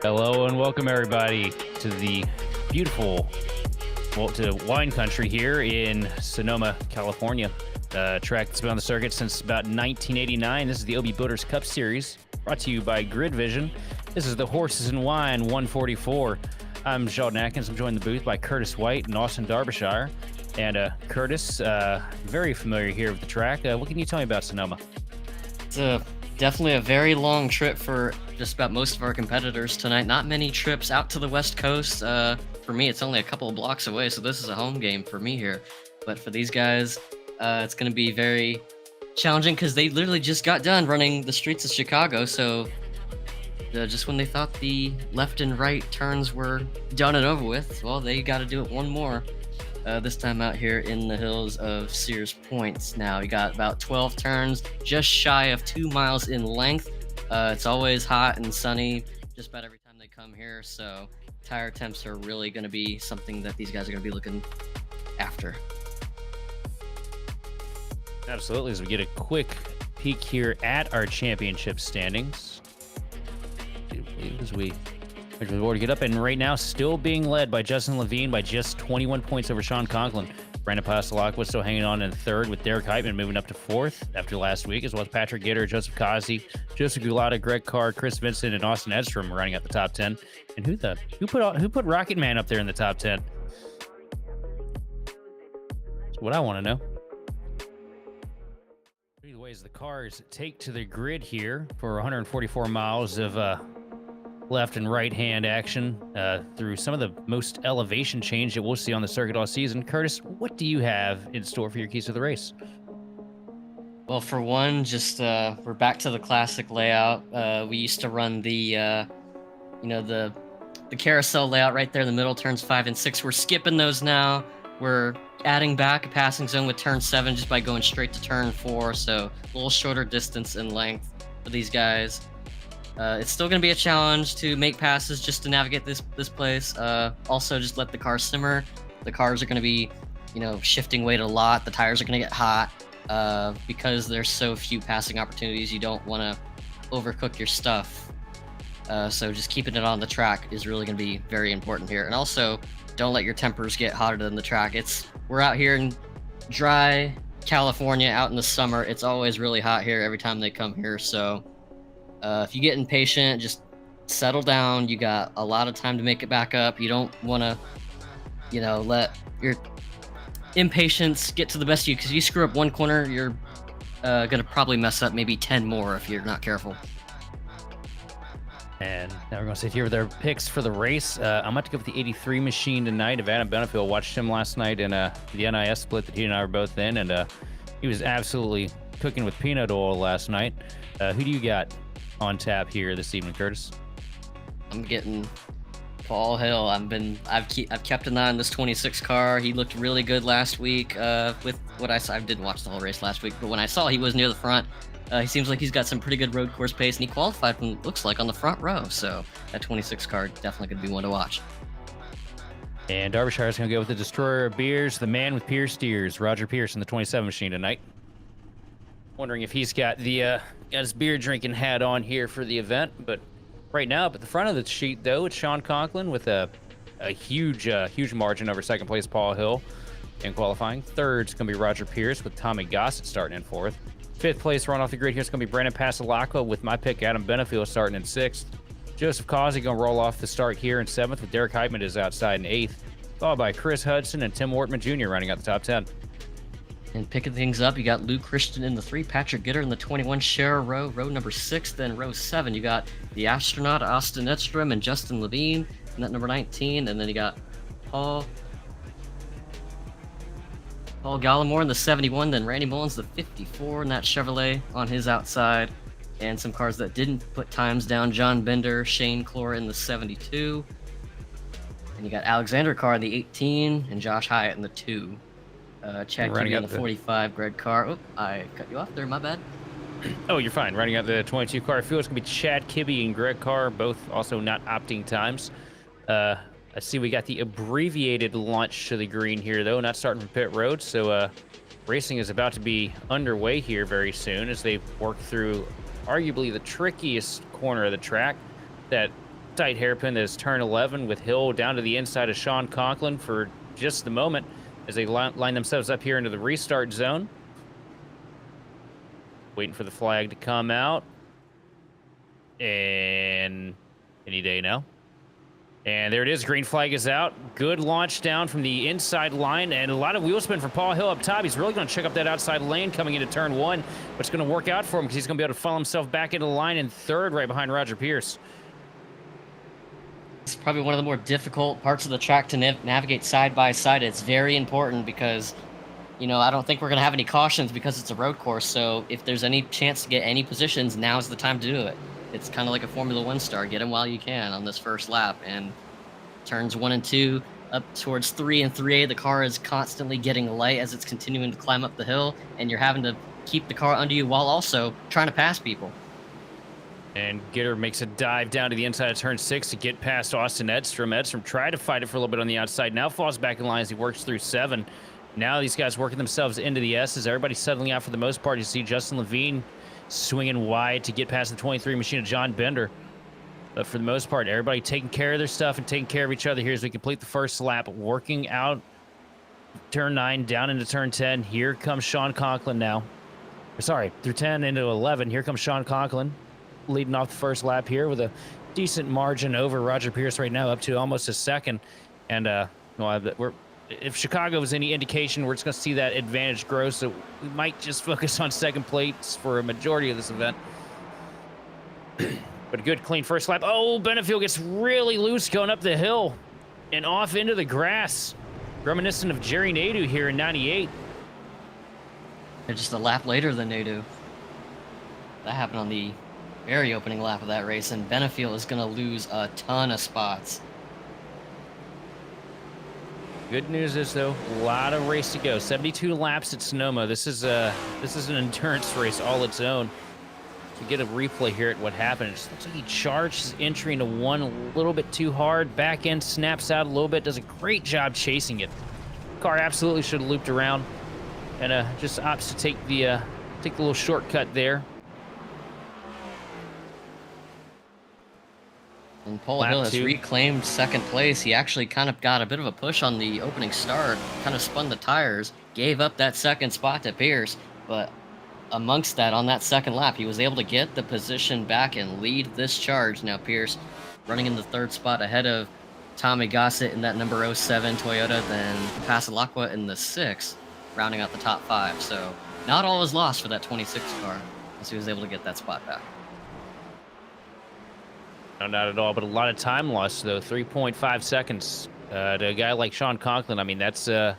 Hello and welcome everybody to the beautiful, to wine country here in Sonoma, California. Track that's been on the circuit since about 1989. This is the OB Builders Cup Series, brought to you by Grid Vision. This is the Horses and Wine 144. I'm Sheldon Atkins. I'm joined in the booth by Curtis White and Austin Derbyshire. And Curtis, very familiar here with the track. What can you tell me about Sonoma? It's definitely a very long trip for just about most of our competitors tonight. Not many trips out to the West Coast. For me, it's only a couple of blocks away, so this is a home game for me here. But for these guys, it's going to be very challenging because they literally just got done running the streets of Chicago, so just when they thought the left and right turns were done and over with, well, they got to do it one more. This time out here in the hills of Sears Points. Now you got about 12 turns, just shy of 2 miles in length. It's always hot and sunny just about every time they come here, so tire temps are really going to be something that these guys are going to be looking after. Absolutely. As we get a quick peek here at our championship standings, as we get up, and right now still being led by Justin Levine by just 21 points over Sean Conklin. Brandon Pastelacqua still hanging on in third, with Derek Heitman moving up to fourth after last week, as well as Patrick Gitter, Joseph Kazi, Joseph Gulata, Greg Carr, Chris Vincent, and Austin Edstrom running out the top 10. And who put Rocket Man up there in the top 10? That's what I want to know. Either way, as the cars take to the grid here for 144 miles of left and right hand action through some of the most elevation change that we'll see on the circuit all season. Curtis, what do you have in store for your keys to the race? Well, for one, just we're back to the classic layout. We used to run the carousel layout right there in the middle, turns 5 and 6. We're skipping those now. We're adding back a passing zone with turn 7 just by going straight to turn 4, so a little shorter distance and length for these guys. It's still going to be a challenge to make passes just to navigate this place. Also, just let the car simmer. The cars are going to be, shifting weight a lot. The tires are going to get hot because there's so few passing opportunities. You don't want to overcook your stuff. So just keeping it on the track is really going to be very important here. And also, don't let your tempers get hotter than the track. We're out here in dry California, out in the summer. It's always really hot here every time they come here. So if you get impatient, just settle down. You got a lot of time to make it back up. You don't want to, let your impatience get to the best of you, because you screw up one corner, you're going to probably mess up maybe 10 more if you're not careful. And now we're going to sit here with our picks for the race. I'm about to go with the 83 machine tonight of Adam Benefield. Watched him last night in the NIS split that he and I were both in, and he was absolutely cooking with peanut oil last night. Who do you got on tap here this evening, Curtis? I'm getting Paul Hill. I've kept an eye on this 26 car. He looked really good last week. With what I saw, I didn't watch the whole race last week, but when I saw he was near the front, he seems like he's got some pretty good road course pace, and he qualified from, looks like, on the front row. So that 26 car definitely could be one to watch. And Derbyshire's going to go with the destroyer of beers, the man with Pierce steers, Roger Pierce in the 27 machine tonight. Wondering if he's got his beer drinking hat on here for the event, but right now up at the front of the sheet, though, it's Sean Conklin with a huge margin over second place Paul Hill in qualifying. Third's going to be Roger Pierce with Tommy Gossett starting in fourth. Fifth place run off the grid here is going to be Brandon Pastelacqua with my pick Adam Benefield starting in sixth. Joseph Causey going to roll off the start here in seventh, with Derek Heitman is outside in eighth, followed by Chris Hudson and Tim Wortman Jr. running out the top 10. And picking things up, you got Lou Christian in the 3, Patrick Gitter in the 21, share row number 6, then row 7. You got the astronaut Austin Edstrom and Justin Levine in that number 19, and then you got Paul Gallimore in the 71, then Randy Mullins the 54 in that Chevrolet on his outside, and some cars that didn't put times down: John Bender, Shane Clore in the 72, and you got Alexander Carr in the 18 and Josh Hyatt in the 2. Chad Kibbe in the 45, Greg Carr. Oh, I cut you off there, my bad. Oh, you're fine. Running out the 22 car field, it's going to be Chad Kibbe and Greg Carr, both also not opting times. I see we got the abbreviated launch to the green here, though, not starting from pit road. So racing is about to be underway here very soon as they work through arguably the trickiest corner of the track, that tight hairpin that is turn 11, with Hill down to the inside of Sean Conklin for just the moment as they line themselves up here into the restart zone. Waiting for the flag to come out. And any day now. And there it is. Green flag is out. Good launch down from the inside line, and a lot of wheel spin for Paul Hill up top. He's really going to check up that outside lane coming into turn 1, but it's going to work out for him because he's going to be able to funnel himself back into the line in third, right behind Roger Pierce. It's probably one of the more difficult parts of the track to navigate side by side. It's very important because, I don't think we're going to have any cautions because it's a road course. So if there's any chance to get any positions, now's the time to do it. It's kind of like a Formula One star. Get him while you can on this first lap. And turns 1 and 2 up towards 3 and 3A. The car is constantly getting light as it's continuing to climb up the hill, and you're having to keep the car under you while also trying to pass people. And Gitter makes a dive down to the inside of turn 6 to get past Austin Edstrom. Edstrom tried to fight it for a little bit on the outside. Now falls back in line as he works through 7. Now these guys working themselves into the S's. Everybody's settling out for the most part. You see Justin Levine swinging wide to get past the 23 machine of John Bender. But for the most part, everybody taking care of their stuff and taking care of each other here as we complete the first lap, working out turn 9 down into turn 10. Here comes Sean Conklin now. Sorry, through 10 into 11. Here comes Sean Conklin leading off the first lap here with a decent margin over Roger Pierce right now, up to almost a second. And if Chicago is any indication, we're just going to see that advantage grow. So we might just focus on second place for a majority of this event. But a good, clean first lap. Oh, Benefield gets really loose going up the hill and off into the grass. Reminiscent of Jerry Nadeau here in 98. They're just a lap later than Nadeau. That happened on the very opening lap of that race, and Benefield is going to lose a ton of spots. Good news is, though, a lot of race to go. 72 laps at Sonoma. This is an endurance race all its own. To get a replay here at what happened, it just looks like he charged his entry into one a little bit too hard. Back end snaps out a little bit. Does a great job chasing it. Car absolutely should have looped around, and just opts to take the little shortcut there. And Paul Hill has reclaimed second place. He actually kind of got a bit of a push on the opening start, kind of spun the tires, gave up that second spot to Pierce, but amongst that, on that second lap, he was able to get the position back and lead this charge. Now Pierce running in the third spot ahead of Tommy Gossett in that number 07 Toyota, then Pasalacqua in the 6, rounding out the top 5. So not all is lost for that 26 car, as he was able to get that spot back. No, not at all, but a lot of time lost, though. 3.5 seconds to a guy like Sean Conklin. I mean, it's going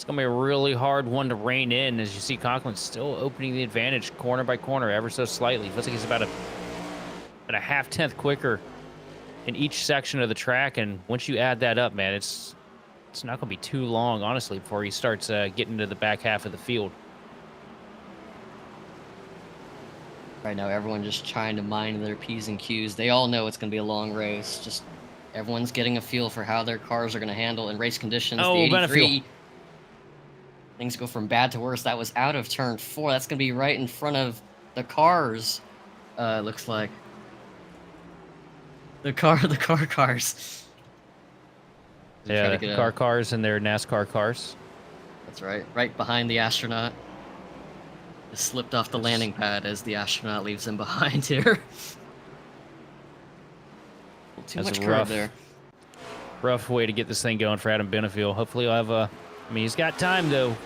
to be a really hard one to rein in. As you see, Conklin still opening the advantage corner by corner ever so slightly. Feels like he's about a half-tenth quicker in each section of the track, and once you add that up, man, it's not going to be too long, honestly, before he starts getting into the back half of the field. Right now, everyone just trying to mind their P's and Q's. They all know it's going to be a long race. Just everyone's getting a feel for how their cars are going to handle in race conditions. Oh, the 83, Benefield. Things go from bad to worse. That was out of turn 4. That's going to be right in front of the cars, looks like. The cars. Yeah, cars and their NASCAR cars. That's right. Right behind the astronaut. Just slipped off the landing pad as the astronaut leaves him behind here. Too much curve there. Rough way to get this thing going for Adam Benefield. Hopefully he'll have I mean, he's got time, though.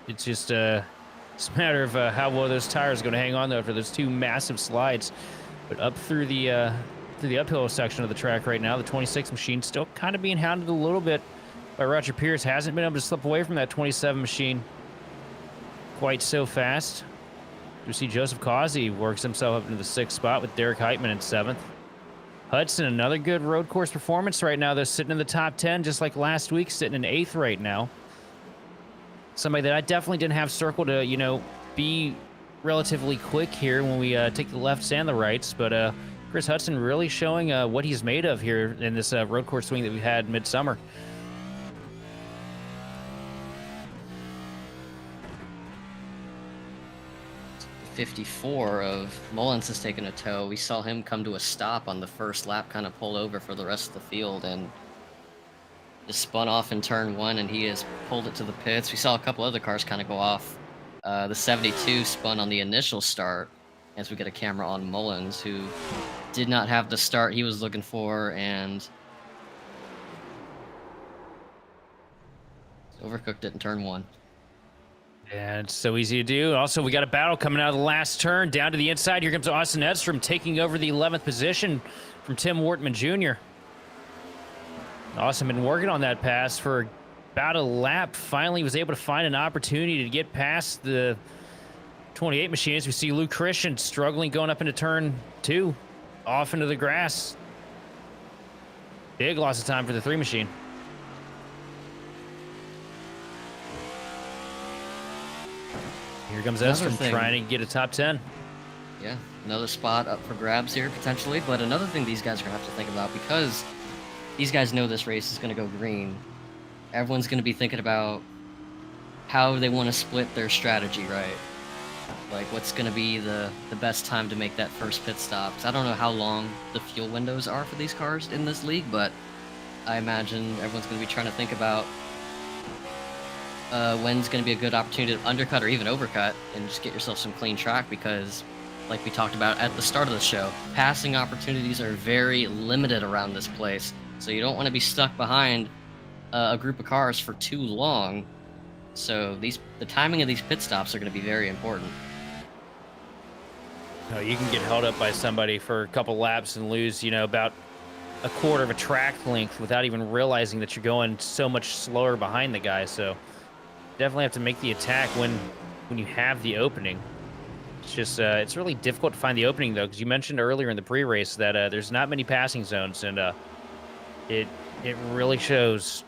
It's just it's a matter of how well those tires are going to hang on, though, after those two massive slides. But up through the uphill section of the track right now, the 26 machine still kind of being hounded a little bit by Roger Pierce. Hasn't been able to slip away from that 27 machine quite so fast. You see Joseph Causey works himself up into the 6th spot with Derek Heitman in 7th. Hudson, another good road course performance right now. They're sitting in the top 10, just like last week, sitting in 8th right now. Somebody that I definitely didn't have circled to, be relatively quick here when we take the lefts and the rights. But Chris Hudson really showing what he's made of here in this road course swing that we had midsummer. 54 of Mullins has taken a tow. We saw him come to a stop on the first lap, kind of pull over for the rest of the field, and just spun off in turn 1, and he has pulled it to the pits. We saw a couple other cars kind of go off. The 72 spun on the initial start, as we get a camera on Mullins, who did not have the start he was looking for, and overcooked it in turn 1. And it's so easy to do. Also, we got a battle coming out of the last turn. Down to the inside. Here comes Austin Edstrom taking over the 11th position from Tim Wortman Jr. Austin been working on that pass for about a lap. Finally was able to find an opportunity to get past the 28 machines. We see Luke Christian struggling going up into turn 2, off into the grass. Big loss of time for the 3 machine. Here comes Estrom trying to get a top 10. Yeah, another spot up for grabs here potentially. But another thing these guys are going to have to think about, because these guys know this race is going to go green, everyone's going to be thinking about how they want to split their strategy, right? Like, what's going to be the best time to make that first pit stop? 'Cause I don't know how long the fuel windows are for these cars in this league, but I imagine everyone's going to be trying to think about when's going to be a good opportunity to undercut or even overcut and just get yourself some clean track, because, like we talked about at the start of the show, passing opportunities are very limited around this place. So you don't want to be stuck behind a group of cars for too long. So the timing of these pit stops are going to be very important. No, you can get held up by somebody for a couple laps and lose, about a quarter of a track length without even realizing that you're going so much slower behind the guy. So definitely have to make the attack when you have the opening. It's just it's really difficult to find the opening, though, because you mentioned earlier in the pre-race that there's not many passing zones, and it really shows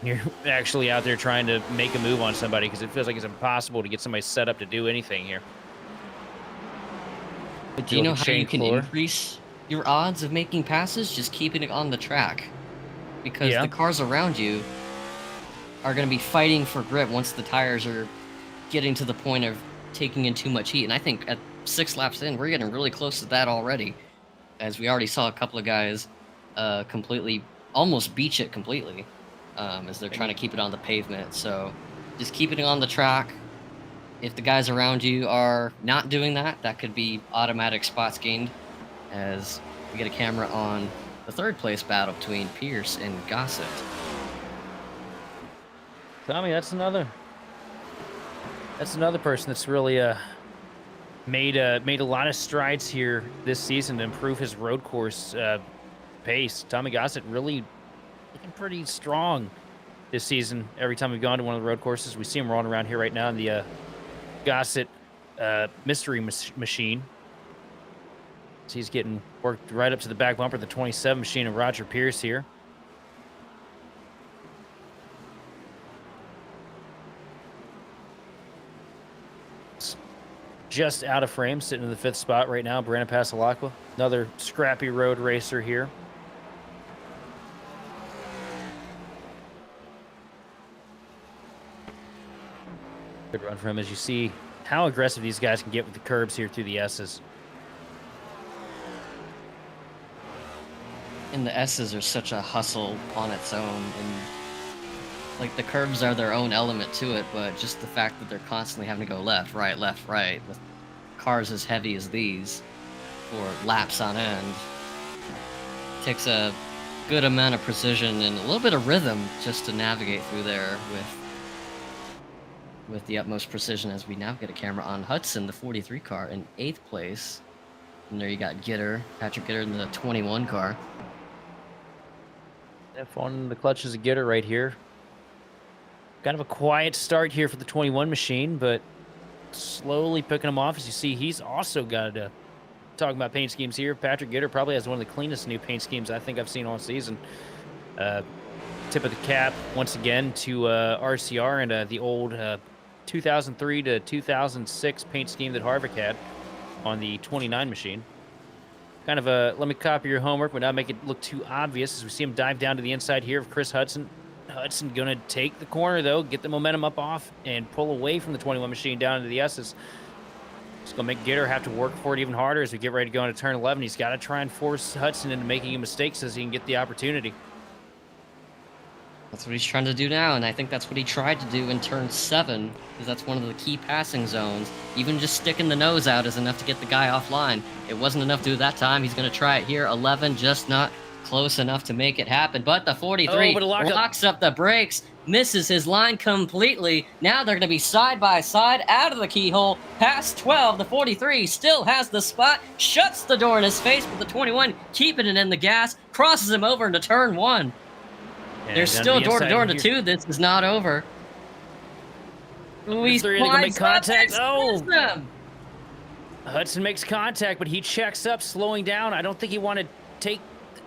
you're actually out there trying to make a move on somebody, because it feels like it's impossible to get somebody set up to do anything here. But do you know how you can increase your odds of making passes? Just keeping it on the track. Because the cars around you are going to be fighting for grip once the tires are getting to the point of taking in too much heat. And I think at 6 laps in, we're getting really close to that already, as we already saw a couple of guys completely, almost beach it completely, as they're trying to keep it on the pavement. So just keeping it on the track. If the guys around you are not doing that, that could be automatic spots gained, as we get a camera on the 3rd place battle between Pierce and Gossett. Tommy, that's another person that's really made a lot of strides here this season to improve his road course pace. Tommy Gossett really looking pretty strong this season. Every time we've gone to one of the road courses, we see him rolling around here right now in the Gossett mystery machine. So he's getting worked right up to the back bumper, the 27 machine of Roger Pierce here. Just out of frame, sitting in the 5th spot right now, Brandon Pasalacqua, another scrappy road racer here. Good run for him, as you see how aggressive these guys can get with the curbs here through the S's. And the S's are such a hustle on its own, and like the curves are their own element to it, but just the fact that they're constantly having to go left, right, with cars as heavy as these for laps on end takes a good amount of precision and a little bit of rhythm just to navigate through there with the utmost precision, as we now get a camera on Hudson, the 43 car, in 8th place. And there you got Patrick Gitter in the 21 car. F1 the clutches of Gitter right here. Kind of a quiet start here for the 21 machine, but slowly picking him off. As you see, he's also got talking about paint schemes here. Patrick Gitter probably has one of the cleanest new paint schemes I think I've seen all season. Tip of the cap once again to RCR and the old 2003 to 2006 paint scheme that Harvick had on the 29 machine. Kind of a let me copy your homework, but not make it look too obvious, as we see him dive down to the inside here of Chris Hudson. Hudson going to take the corner, though, get the momentum up off, and pull away from the 21 machine down into the S's. It's going to make Gitter have to work for it even harder as we get ready to go into turn 11. He's got to try and force Hudson into making a mistake so he can get the opportunity. That's what he's trying to do now, and I think that's what he tried to do in turn 7, because that's one of the key passing zones. Even just sticking the nose out is enough to get the guy offline. It wasn't enough to do that time. He's going to try it here. 11, just not close enough to make it happen. But the 43 locks up the brakes, misses his line completely. Now they're going to be side by side out of the keyhole. Past 12, the 43 still has the spot, shuts the door in his face, but the 21 keeping it in the gas, crosses him over into turn 1. There's still door-to-door into 2. This is not over. Luis make contact. Hudson makes contact, but he checks up, slowing down. I don't think he wanted to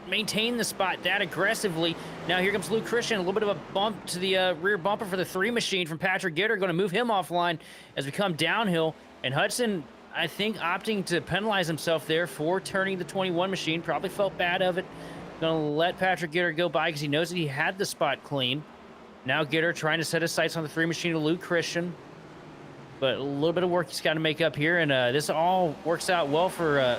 maintain the spot that aggressively. Now here comes Luke Christian, a little bit of a bump to the rear bumper for the 3 machine from Patrick Gitter, going to move him offline as we come downhill. And Hudson, I think, opting to penalize himself there for turning the 21 machine. Probably felt bad of it. Going to let Patrick Gitter go by because he knows that he had the spot clean. Now Gitter trying to set his sights on the 3 machine to Luke Christian. But a little bit of work he's got to make up here, and this all works out well for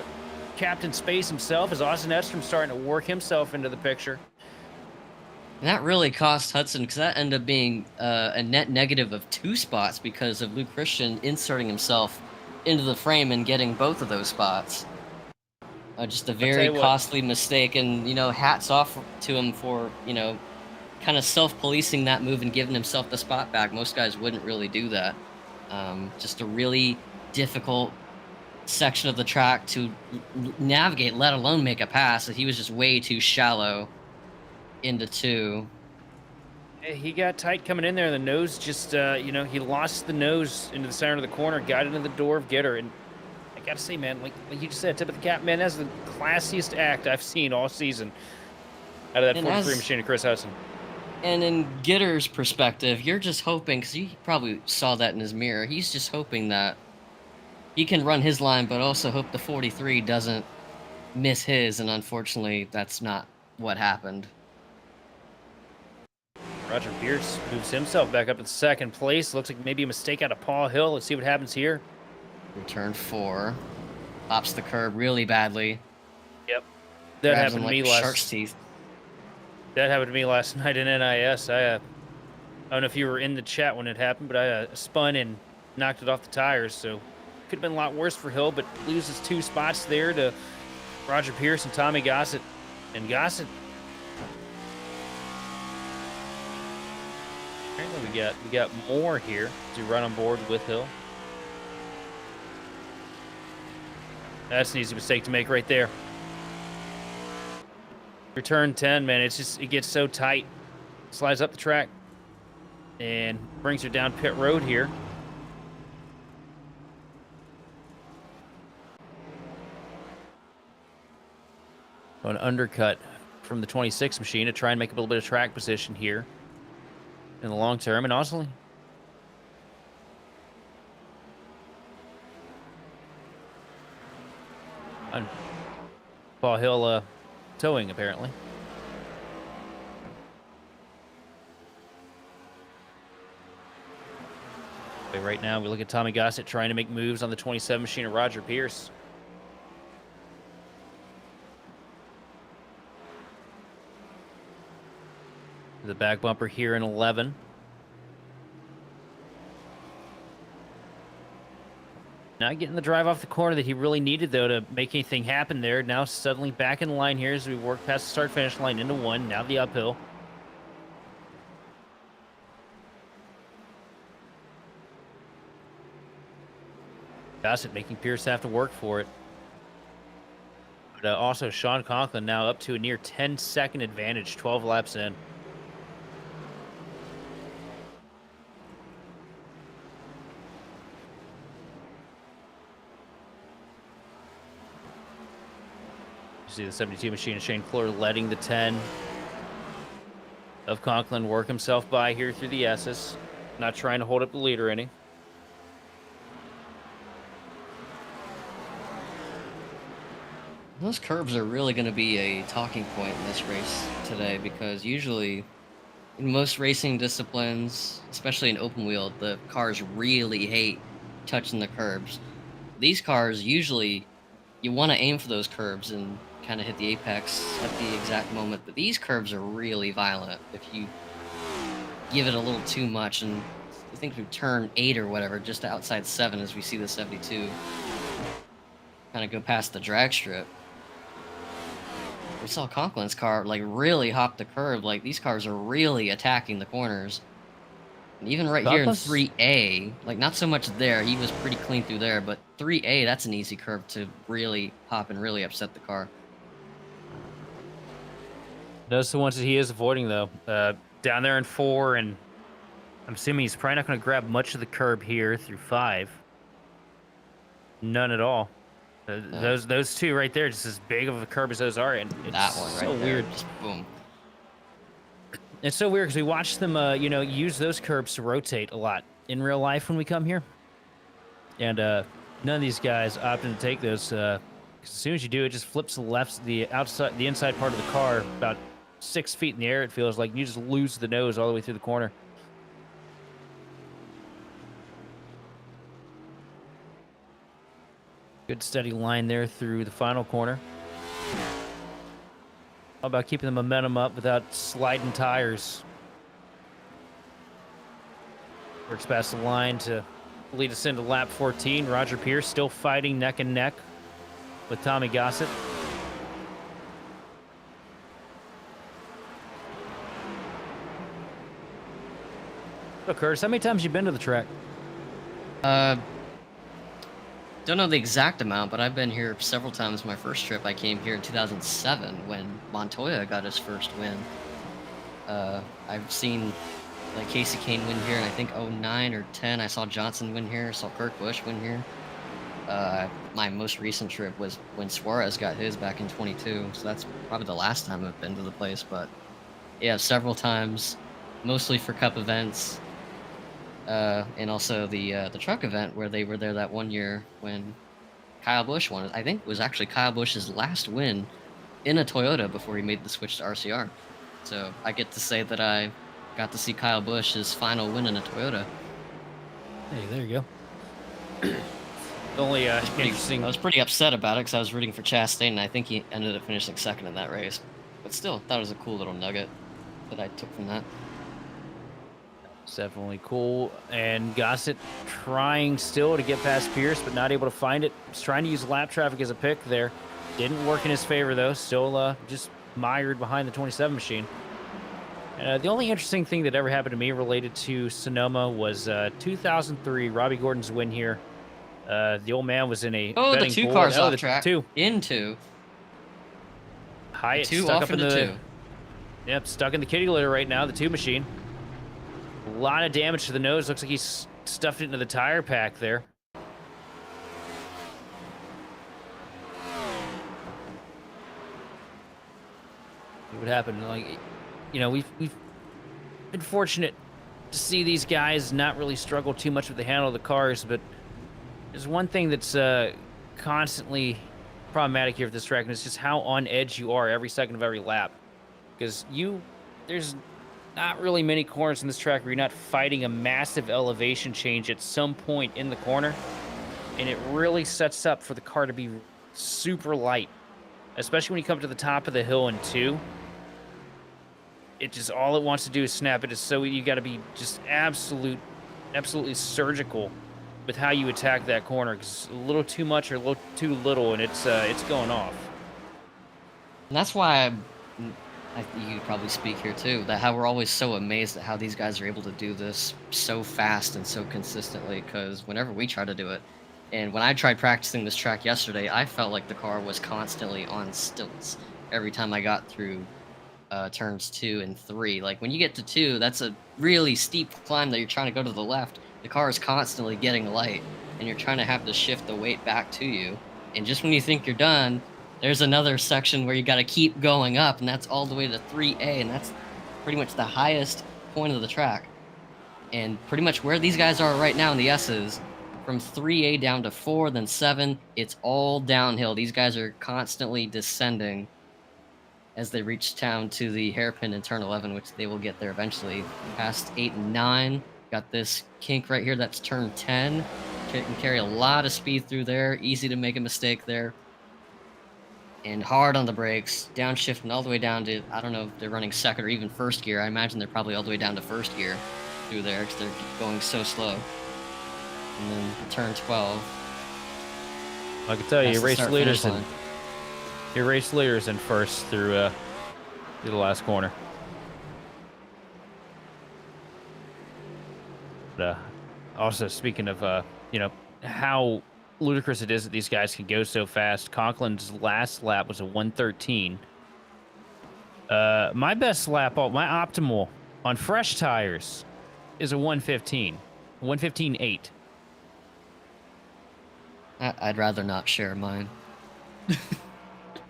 Captain Space himself, as Austin Edstrom starting to work himself into the picture. And that really cost Hudson, because that ended up being a net negative of 2 spots because of Luke Christian inserting himself into the frame and getting both of those spots. Just a very costly mistake, and, you know, hats off to him for, you know, kind of self-policing that move and giving himself the spot back. Most guys wouldn't really do that. Just a really difficult section of the track to navigate, let alone make a pass. He was just way too shallow into 2. He got tight coming in there. The nose just, you know, he lost the nose into the center of the corner, got into the door of Gitter. And I got to say, man, like you just said, tip of the cap, man, that's the classiest act I've seen all season out of that 43 machine of Chris Hudson. And in Gitter's perspective, you're just hoping, because he probably saw that in his mirror, he's just hoping that he can run his line, but also hope the 43 doesn't miss his, and unfortunately, that's not what happened. Roger Pierce moves himself back up to 2nd place. Looks like maybe a mistake out of Paul Hill. Let's see what happens here. Return 4. Pops the curb really badly. Yep. That happened to me last... Shark's teeth. That happened to me last night in NIS. I don't know if you were in the chat when it happened, but I spun and knocked it off the tires. So could have been a lot worse for Hill, but loses 2 spots there to Roger Pierce and Tommy Gossett. And Gossett, apparently we got more here to run on board with Hill. That's an easy mistake to make right there. Return 10, man, it's just, it gets so tight. Slides up the track and brings her down pit road here. So an undercut from the 26 machine to try and make a little bit of track position here in the long term. And honestly, Paul Hill towing, apparently. Okay, right now, we look at Tommy Gossett trying to make moves on the 27 machine of Roger Pierce. The back bumper here in 11. Not getting the drive off the corner that he really needed, though, to make anything happen there. Now suddenly back in line here as we work past the start-finish line into 1. Now the uphill. Gossett making Pierce have to work for it. But also Sean Conklin now up to a near 10-second advantage, 12 laps in. See the 72 machine of Shane Clore letting the 10 of Conklin work himself by here through the S's. Not trying to hold up the leader any. Those curbs are really going to be a talking point in this race today, because usually in most racing disciplines, especially in open wheel, the cars really hate touching the curbs. These cars usually, you want to aim for those curbs and kind of hit the apex at the exact moment, but these curves are really violent if you give it a little too much. And I think we turn 8 or whatever, just outside 7, as we see the 72 kind of go past the drag strip. We saw Conklin's car like really hop the curb. Like, these cars are really attacking the corners. And even right here in 3A, like, not so much there, he was pretty clean through there, but 3A, that's an easy curve to really hop and really upset the car. Those are the ones that he is avoiding, though. Down there in 4, and I'm assuming he's probably not going to grab much of the curb here through 5. None at all. Uh, Those two right there, just as big of a curb as those are, and it's that one so right there, weird. just boom. It's so weird because we watch them, use those curbs to rotate a lot in real life when we come here, and none of these guys opting to take those. 'Cause as soon as you do, it just flips the inside part of the car about 6 feet in the air. It feels like and you just lose the nose all the way through the corner. Good steady line there through the final corner. How about keeping the momentum up without sliding tires? Works past the line to lead us into lap 14. Roger Pierce still fighting neck and neck with Tommy Gossett. So, Curtis, how many times you been to the track? Uh, don't know the exact amount, but I've been here several times. My first trip, I came here in 2007 when Montoya got his first win. I've seen like Casey Kane win here, and I think '09 or 10, I saw Johnson win here. Saw Kurt Busch win here. My most recent trip was when Suarez got his back in 22, so that's probably the last time I've been to the place. But yeah, several times, mostly for Cup events, and also the truck event where they were there that one year when Kyle Busch won. I think it was actually Kyle Busch's last win in a Toyota before he made the switch to RCR. So I get to say that I got to see Kyle Busch's final win in a Toyota. Hey, there you go. Only interesting. I was pretty upset about it because I was rooting for Chastain, and I think he ended up finishing second in that race. But still, thought it was a cool little nugget that I took from that. It's definitely cool. And Gossett trying still to get past Pierce, but not able to find it. He's trying to use lap traffic as a pick there. Didn't work in his favor, though. Still just mired behind the 27 machine. The only interesting thing that ever happened to me related to Sonoma was 2003, Robbie Gordon's win here. The old man was in a Oh, the betting two pool. cars Oh, off the track. two. Into. Hyatt Two stuck off up in into the two. Yep, stuck in the kitty litter right now, the two machine. A lot of damage to the nose. Looks like he's stuffed it into the tire pack there. What happened? Like, we've been fortunate to see these guys not really struggle too much with the handle of the cars, but there's one thing that's constantly problematic here with this track, and it's just how on edge you are every second of every lap. Because there's not really many corners in this track where you're not fighting a massive elevation change at some point in the corner, and it really sets up for the car to be super light, especially when you come to the top of the hill in two. It just all it wants to do is snap it. So you got to be just absolutely surgical with how you attack that corner, because a little too much or a little too little, and it's going off. And that's why you could probably speak here too, that how we're always so amazed at how these guys are able to do this so fast and so consistently, because whenever we try to do it, and when I tried practicing this track yesterday, I felt like the car was constantly on stilts every time I got through turns 2 and 3. Like when you get to 2, that's a really steep climb that you're trying to go to the left. The car is constantly getting light, and you're trying to have to shift the weight back to you. And just when you think you're done, there's another section where you got to keep going up, and that's all the way to 3A, and that's pretty much the highest point of the track. And pretty much where these guys are right now in the S's, from 3A down to 4, then 7, it's all downhill. These guys are constantly descending as they reach down to the hairpin in turn 11, which they will get there eventually. Past 8 and 9, got this kink right here, that's turn 10. Can carry a lot of speed through there, easy to make a mistake there. And hard on the brakes, downshifting all the way down to, I don't know if they're running second or even first gear. I imagine they're probably all the way down to first gear through there because they're going so slow. And then turn 12. I can tell you, That's your race leader's in first through the last corner. But also, speaking of how ludicrous it is that these guys can go so fast, Conklin's last lap was a 1:13. My best lap, my optimal on fresh tires, is a 1:15, 1:15.8. I'd rather not share mine.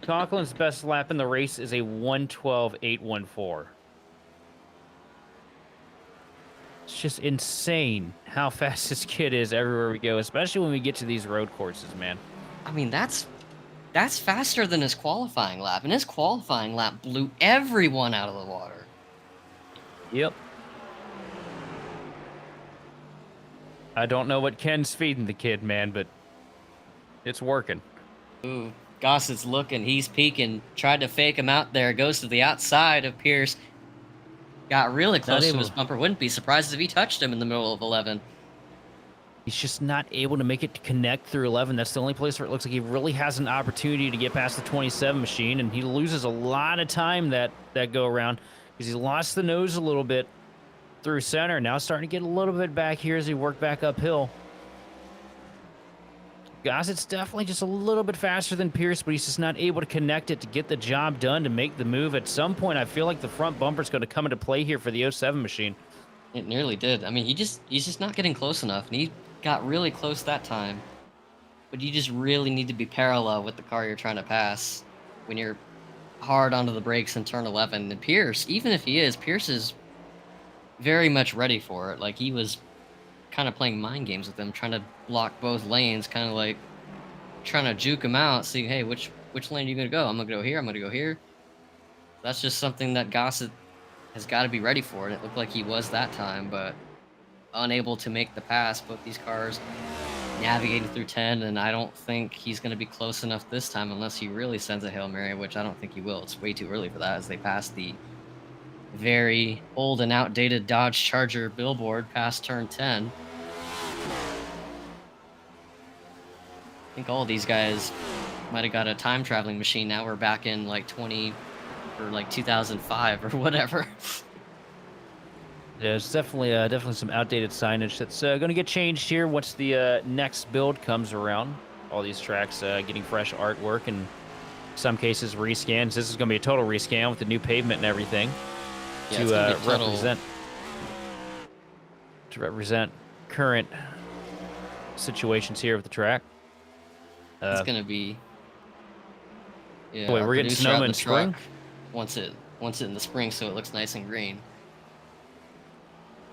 Conklin's best lap in the race is a 1:12.814. It's just insane how fast this kid is everywhere we go, especially when we get to these road courses, man. I mean, that's faster than his qualifying lap, and his qualifying lap blew everyone out of the water. Yep. I don't know what Ken's feeding the kid, man, but it's working. Ooh, Gossett's looking, he's peeking, tried to fake him out there, goes to the outside of Pierce, got really close to his bumper. Wouldn't be surprised if he touched him in the middle of 11. He's just not able to make it to connect through 11. That's the only place where it looks like he really has an opportunity to get past the 27 machine, and he loses a lot of time that go around because he lost the nose a little bit through center. Now starting to get a little bit back here as he worked back uphill. Gossett's definitely just a little bit faster than Pierce, but he's just not able to connect it to get the job done, to make the move. At some point, I feel like the front bumper's going to come into play here for the 07 machine. It nearly did. I mean, he's just not getting close enough, and he got really close that time. But you just really need to be parallel with the car you're trying to pass when you're hard onto the brakes in turn 11. And Pierce, even if he is, Pierce is very much ready for it. Like, he was kind of playing mind games with him, trying to block both lanes, kind of like trying to juke him out, seeing, hey, which lane are you going to go? I'm going to go here, I'm going to go here. That's just something that Gossett has got to be ready for, and it looked like he was that time, but unable to make the pass. Both these cars navigating through 10, and I don't think he's going to be close enough this time unless he really sends a Hail Mary, which I don't think he will. It's way too early for that as they pass the very old and outdated Dodge Charger billboard past turn 10. I think all these guys might have got a time traveling machine. Now we're back in like 2005 or whatever. Yeah, it's definitely some outdated signage that's going to get changed here once the next build comes around. All these tracks getting fresh artwork and some cases rescans. This is going to be a total rescan with the new pavement and everything Yeah, to represent current situations here with the track. It's going to be. Yeah, wait, we're getting Sonoma in spring? Once it in the spring, so it looks nice and green.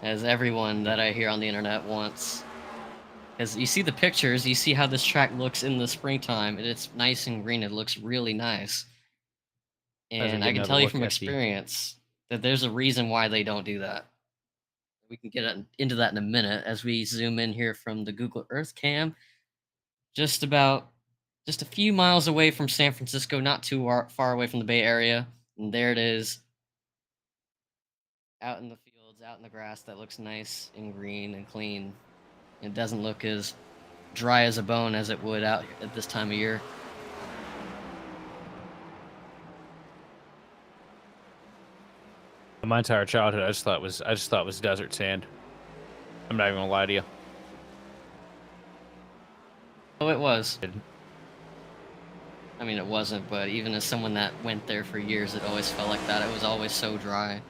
As everyone that I hear on the internet wants. As you see the pictures, you see how this track looks in the springtime, and it's nice and green. It looks really nice. And I can tell you from experience that there's a reason why they don't do that. We can get into that in a minute as we zoom in here from the Google Earth cam. Just a few miles away from San Francisco, not too far away from the Bay Area. And there it is. Out in the fields, out in the grass, that looks nice and green and clean. It doesn't look as dry as a bone as it would out at this time of year. My entire childhood, I just thought it was desert sand. I'm not even gonna lie to you. Oh, it was. I mean, it wasn't, but even as someone that went there for years, it always felt like that. It was always so dry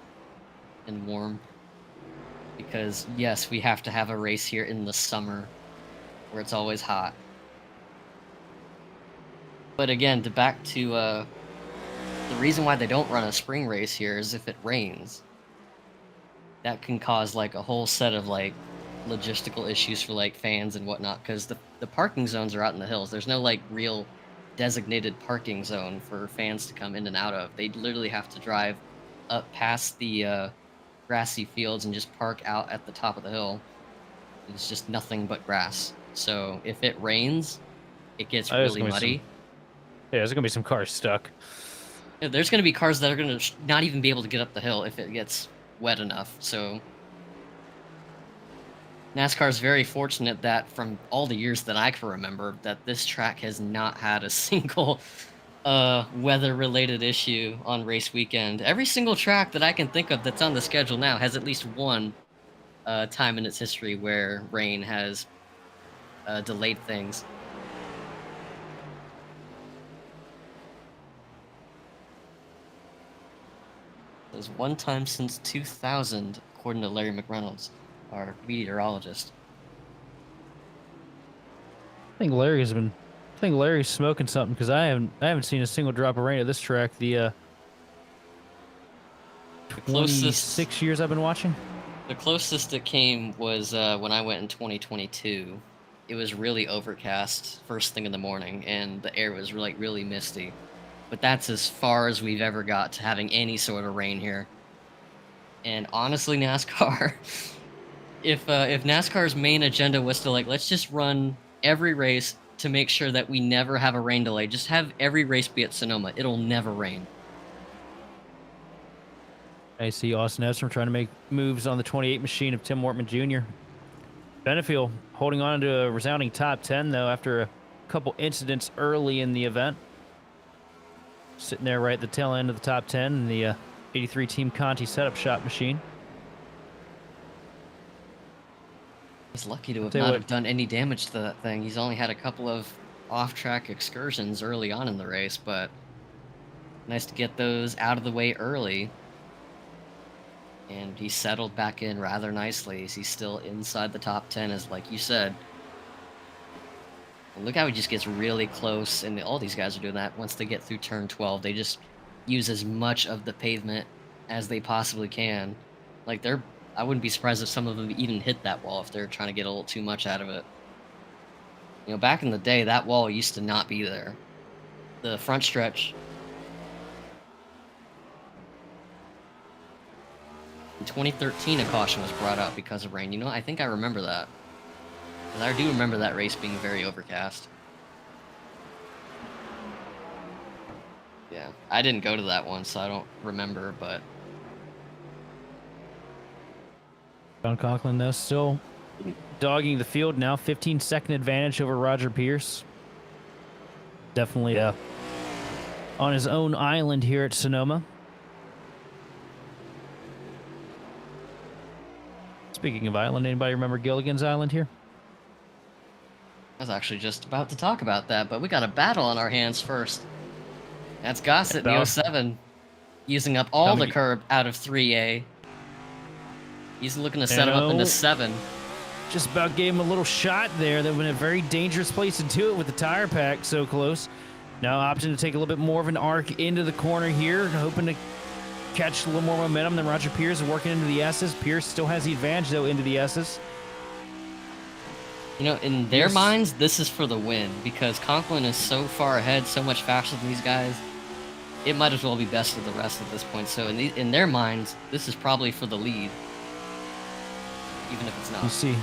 and warm. Because, yes, we have to have a race here in the summer where it's always hot. But again, back to the reason why they don't run a spring race here is if it rains. That can cause like a whole set of like logistical issues for like fans and whatnot, because the parking zones are out in the hills. There's no like real designated parking zone for fans to come in and out of. They literally have to drive up past the grassy fields and just park out at the top of the hill. It's just nothing but grass. So if it rains, it gets really muddy. Yeah, there's gonna be some cars stuck. Yeah, there's gonna be cars that are gonna not even be able to get up the hill if it gets wet enough. So NASCAR is very fortunate that from all the years that I can remember, that this track has not had a single weather-related issue on race weekend. Every single track that I can think of that's on the schedule now has at least one time in its history where rain has delayed things. There's one time since 2000, according to Larry McReynolds, our meteorologist. I think Larry's smoking something because I haven't seen a single drop of rain at this track. The The closest 26 years I've been watching. The closest it came was when I went in 2022. It was really overcast first thing in the morning, and the air was like really misty. But that's as far as we've ever got to having any sort of rain here. And honestly, NASCAR, if NASCAR's main agenda was to like let's just run every race to make sure that we never have a rain delay, just have every race be at Sonoma. It'll never rain. I see Austin Edstrom trying to make moves on the 28 machine of Tim Wortman Jr. Benefield holding on to a resounding top 10, though, after a couple incidents early in the event. Sitting there right at the tail end of the top 10 in the 83 Team Conti setup shop machine. He's lucky to not have done any damage to that thing. He's only had a couple of off-track excursions early on in the race, but nice to get those out of the way early. And he settled back in rather nicely as he's still inside the top 10, as like you said. And look how he just gets really close, and all these guys are doing that. Once they get through turn 12, they just use as much of the pavement as they possibly can. Like I wouldn't be surprised if some of them even hit that wall if they're trying to get a little too much out of it. You know, back in the day, that wall used to not be there. The front stretch. In 2013, a caution was brought out because of rain. You know, I think I remember that. And I do remember that race being very overcast. Yeah, I didn't go to that one, so I don't remember, but... John Conklin, though, still dogging the field now. 15-second advantage over Roger Pierce. Definitely on his own island here at Sonoma. Speaking of island, anybody remember Gilligan's Island here? I was actually just about to talk about that, but we got a battle on our hands first. That's Gossett in the 07, using up all the curb out of 3A. He's looking to set him up into 7. Just about gave him a little shot there. That would have been a very dangerous place to do it with the tire pack so close. Now opting to take a little bit more of an arc into the corner here, hoping to catch a little more momentum than Roger Pierce working into the S's. Pierce still has the advantage, though, into the S's. You know, in their minds, this is for the win, because Conklin is so far ahead, so much faster than these guys. It might as well be best of the rest at this point. So in their minds, this is probably for the lead, even if it's not.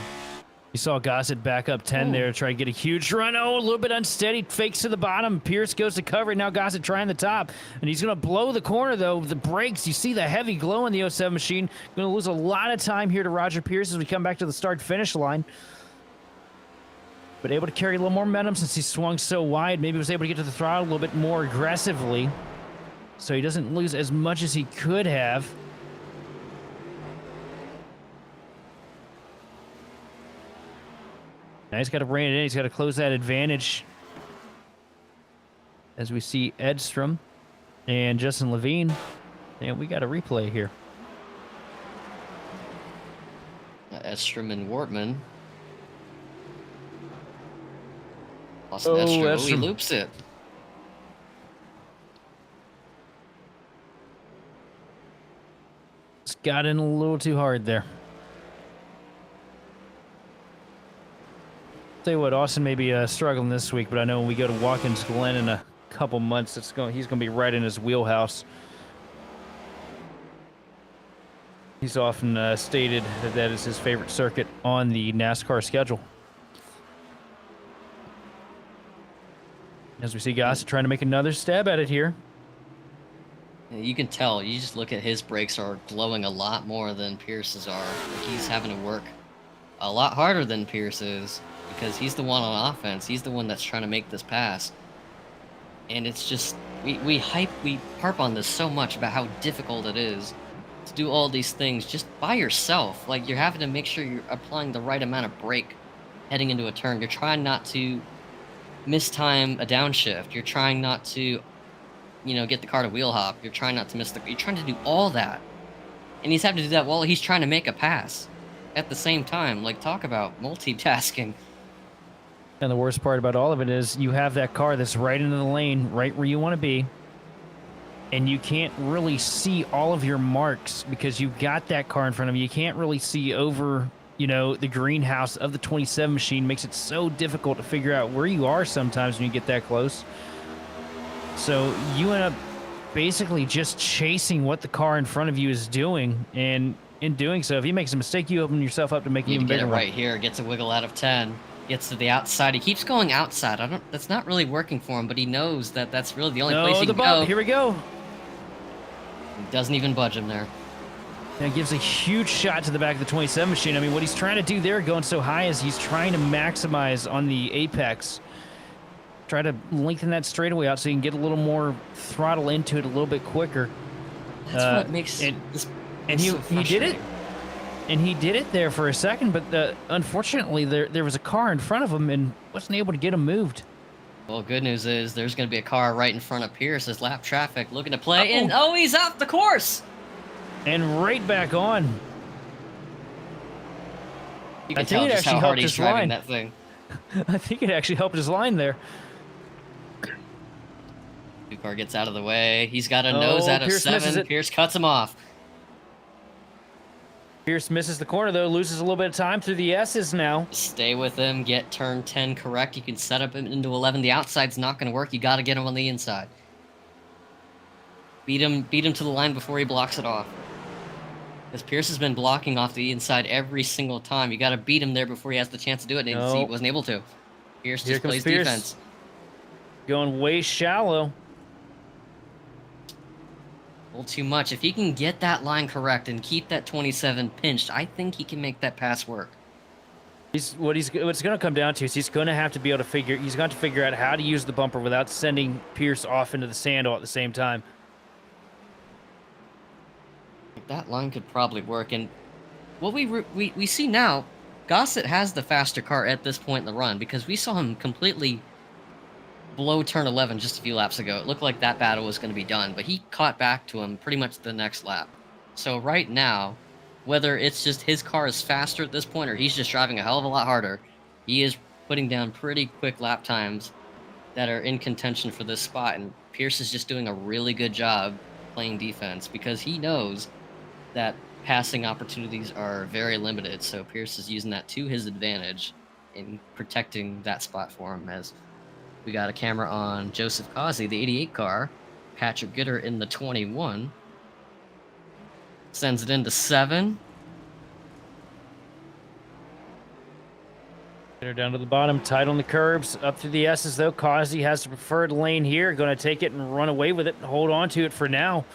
You saw Gossett back up 10 there to try to get a huge run. Oh, a little bit unsteady. Fakes to the bottom. Pierce goes to cover it. Now Gossett trying the top. And he's going to blow the corner, though. The brakes, you see the heavy glow in the 07 machine. Going to lose a lot of time here to Roger Pierce as we come back to the start-finish line. But able to carry a little more momentum since he swung so wide. Maybe was able to get to the throttle a little bit more aggressively, so he doesn't lose as much as he could have. Now he's got to rein it in. He's got to close that advantage. As we see Edstrom and Justin Levine. And we got a replay here. Edstrom and Wortman. Austin Edstrom. Oh, he loops it. It's got in a little too hard there. Tell you what, Austin may be struggling this week, but I know when we go to Watkins Glen in a couple months, he's going to be right in his wheelhouse. He's often stated that is his favorite circuit on the NASCAR schedule. As we see Gossett trying to make another stab at it here. You can tell. You just look at his brakes are glowing a lot more than Pierce's are. Like he's having to work a lot harder than Pierce is, because he's the one on offense. He's the one that's trying to make this pass. And it's just, we harp on this so much about how difficult it is to do all these things just by yourself. Like, you're having to make sure you're applying the right amount of brake heading into a turn. You're trying not to mistime a downshift. You're trying not to, get the car to wheel hop. You're trying not to you're trying to do all that. And he's having to do that while he's trying to make a pass at the same time. Like, talk about multitasking. And the worst part about all of it is you have that car that's right into the lane, right where you want to be. And you can't really see all of your marks because you've got that car in front of you. You can't really see over, the greenhouse of the 27 machine. Makes it so difficult to figure out where you are sometimes when you get that close. So you end up basically just chasing what the car in front of you is doing. And in doing so, if he makes a mistake, you open yourself up to make an Need to even get bigger it one. right here. Gets a wiggle out of 10. Gets to the outside. He keeps going outside. That's not really working for him, but he knows that that's really the only place No, he the can bump. go. Here we go. He doesn't even budge him there. And it gives a huge shot to the back of the 27 machine. I mean, what he's trying to do there going so high is he's trying to maximize on the apex. Try to lengthen that straightaway out so you can get a little more throttle into it a little bit quicker. That's what makes this and so he did it. frustrating. And he did it there for a second, but unfortunately there was a car in front of him and wasn't able to get him moved. Well, good news is there's going to be a car right in front of Pierce as lap traffic looking to play, Uh-oh. and he's off the course. And right back on. You I can think tell it just how actually hard helped he's his driving line. that thing. I think it actually helped his line there. New car gets out of the way. He's got a nose out of Pierce misses 7. it. Pierce cuts him off. Pierce misses the corner, though, loses a little bit of time through the S's now. Stay with him. Get turn 10 correct. You can set up him into 11. The outside's not going to work. You got to get him on the inside. Beat him to the line before he blocks it off. Because Pierce has been blocking off the inside every single time. You got to beat him there before he has the chance to do it. And see, he wasn't able to. Pierce Here just comes plays Pierce. defense. Going way shallow. A little too much. If he can get that line correct and keep that 27 pinched, I think he can make that pass work. What's going to come down to is he's going to have to be able to figure out how to use the bumper without sending Pierce off into the sand all at the same time. That line could probably work. And what we see now, Gossett has the faster car at this point in the run because we saw him completely blow turn 11 just a few laps ago. It looked like that battle was going to be done, but he caught back to him pretty much the next lap. So right now, whether it's just his car is faster at this point or he's just driving a hell of a lot harder, he is putting down pretty quick lap times that are in contention for this spot. And Pierce is just doing a really good job playing defense because he knows that passing opportunities are very limited. So Pierce is using that to his advantage in protecting that spot for him. As we got a camera on Joseph Causey, the 88 car, Patrick Gitter in the 21. Sends it into 7. They're down to the bottom, tight on the curbs, up through the S's, though. Causey has the preferred lane here. Going to take it and run away with it and hold on to it for now.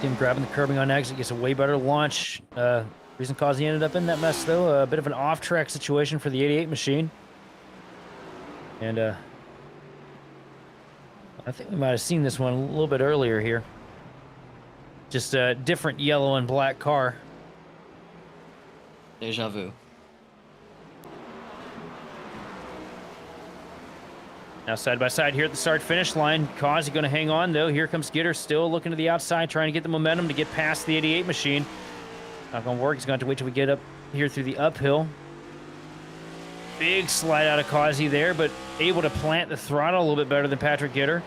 Him grabbing the curbing on exit gets a way better launch. Reason Causey ended up in that mess, though, a bit of an off-track situation for the 88 machine. And I think we might have seen this one a little bit earlier here. Just a different yellow and black car. Deja vu. Now side by side here at the start-finish line. Causey going to hang on, though. Here comes Gitter, still looking to the outside, trying to get the momentum to get past the 88 machine. Not going to work. He's going to have to wait till we get up here through the uphill. Big slide out of Causey there, but able to plant the throttle a little bit better than Patrick Gitter.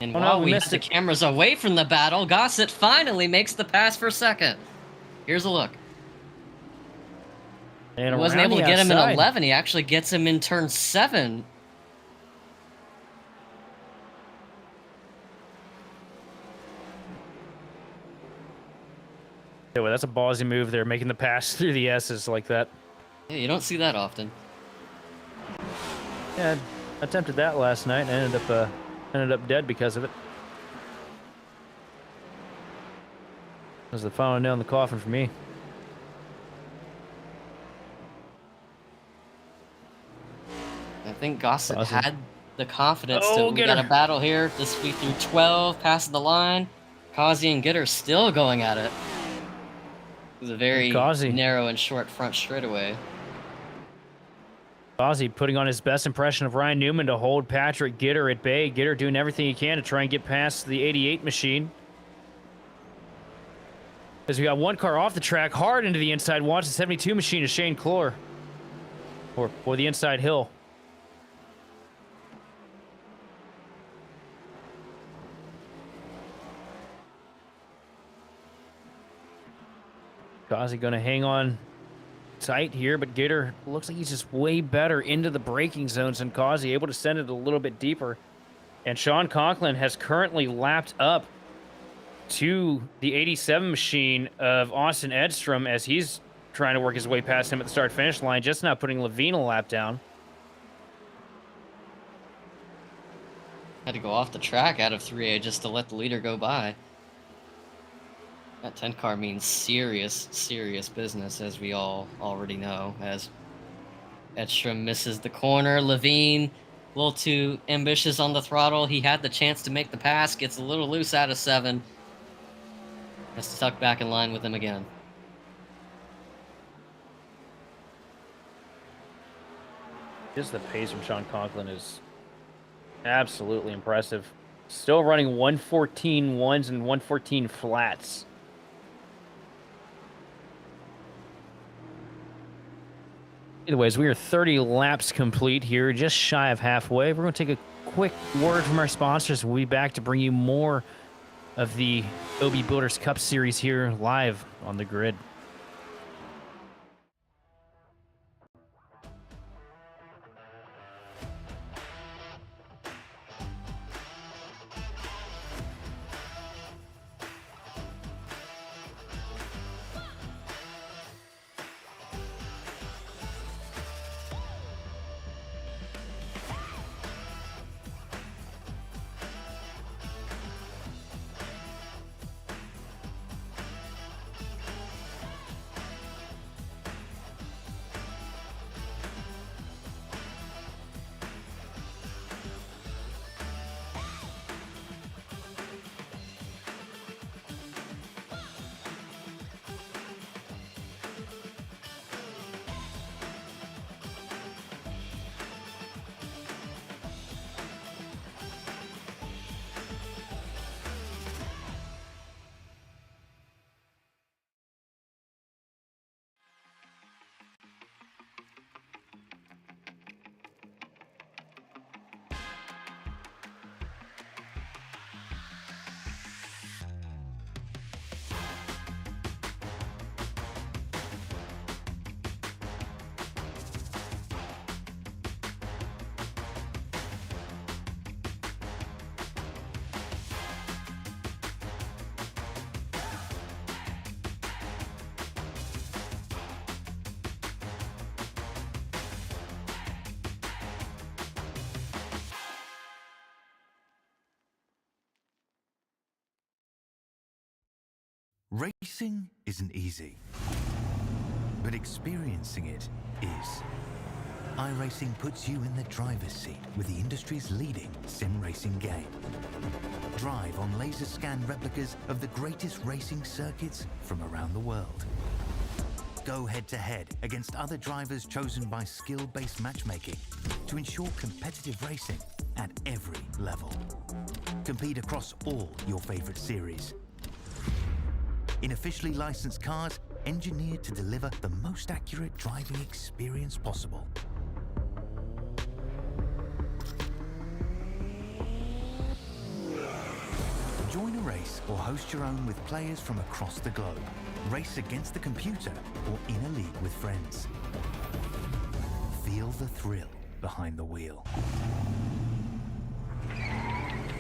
And Oh, no, while we we missed had the it. cameras away from the battle, Gossett finally makes the pass for second. Here's a look. And He wasn't around able to the get him in outside. 11. He actually gets him in turn 7. Yeah, well, that's a ballsy move there, making the pass through the S's like that. Yeah, you don't see that often. Yeah, I attempted that last night and ended up dead because of it. That was the final nail in the coffin for me. I think Gossett Awesome. had the confidence Oh, to we got Gitter. a battle here. This week through 12, passing the line. Causey and Gitter still going at it. It was a very Causey. narrow and short front straightaway. Ozzy putting on his best impression of Ryan Newman to hold Patrick Gitter at bay. Gitter doing everything he can to try and get past the 88 machine. As we got one car off the track, hard into the inside. Watch the 72 machine of Shane Clore. Or the inside hill. Ozzy going to hang on tight here, but Gitter looks like he's just way better into the braking zones than Causey, able to send it a little bit deeper. And Sean Conklin has currently lapped up to the 87 machine of Austin Edstrom as he's trying to work his way past him at the start-finish line, just now putting Levine a lap down. Had to go off the track out of 3A just to let the leader go by. That 10 car means serious, serious business, as we all already know, as Edstrom misses the corner. Levine, a little too ambitious on the throttle. He had the chance to make the pass, gets a little loose out of 7. Has to tuck back in line with him again. Just the pace from Sean Conklin is absolutely impressive. Still running 114 ones and 114 flats. Either ways, we are 30 laps complete here, just shy of halfway. We're going to take a quick word from our sponsors. We'll be back to bring you more of the OB Builders Cup Series here live on the grid. Racing isn't easy, but experiencing it is. iRacing puts you in the driver's seat with the industry's leading sim racing game. Drive on laser scan replicas of the greatest racing circuits from around the world. Go head-to-head against other drivers chosen by skill-based matchmaking to ensure competitive racing at every level. Compete across all your favorite series. In officially licensed cars, engineered to deliver the most accurate driving experience possible. Join a race or host your own with players from across the globe. Race against the computer or in a league with friends. Feel the thrill behind the wheel.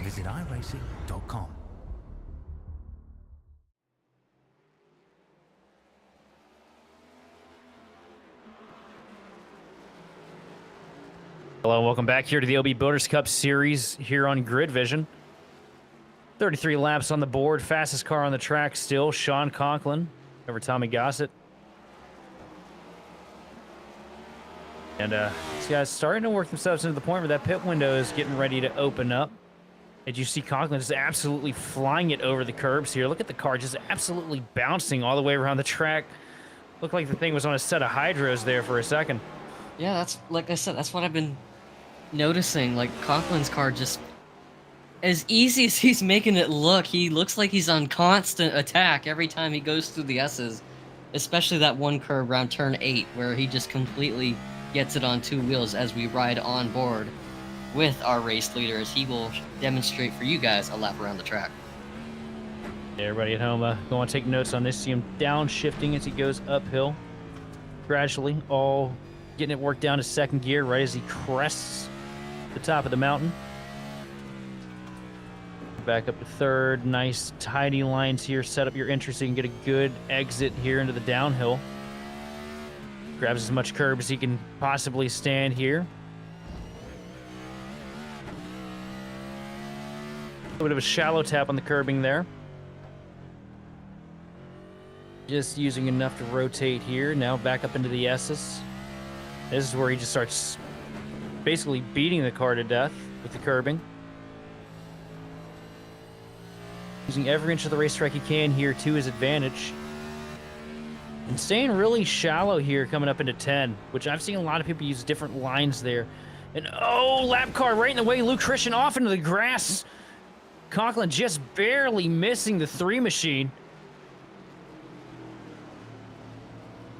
Visit iRacing.com. Hello, and welcome back here to the OB Builders Cup Series here on Grid Vision. 33 laps on the board, fastest car on the track still, Sean Conklin over Tommy Gossett. And these guys starting to work themselves into the point where that pit window is getting ready to open up. And you see Conklin just absolutely flying it over the curbs here. Look at the car just absolutely bouncing all the way around the track. Looked like the thing was on a set of hydros there for a second. Yeah, that's like I said, that's what I've been noticing. Like Conklin's car just as easy as he's making it look, he looks like he's on constant attack every time he goes through the S's. Especially that one curve around turn 8 where he just completely gets it on 2 wheels as we ride on board with our race leader as he will demonstrate for you guys a lap around the track. Yeah, everybody at home, go on, take notes on this. See him downshifting as he goes uphill, gradually, all getting it worked down to second gear right as he crests the top of the mountain. Back up to third. Nice, tidy lines here. Set up your entry so you can get a good exit here into the downhill. Grabs as much curb as he can possibly stand here. A bit of a shallow tap on the curbing there. Just using enough to rotate here. Now back up into the S's. This is where he just starts basically beating the car to death with the curbing. Using every inch of the racetrack he can here to his advantage. And staying really shallow here coming up into 10, which I've seen a lot of people use different lines there. And oh, lap car right in the way. Luke Christian off into the grass. Conklin just barely missing the 3 machine.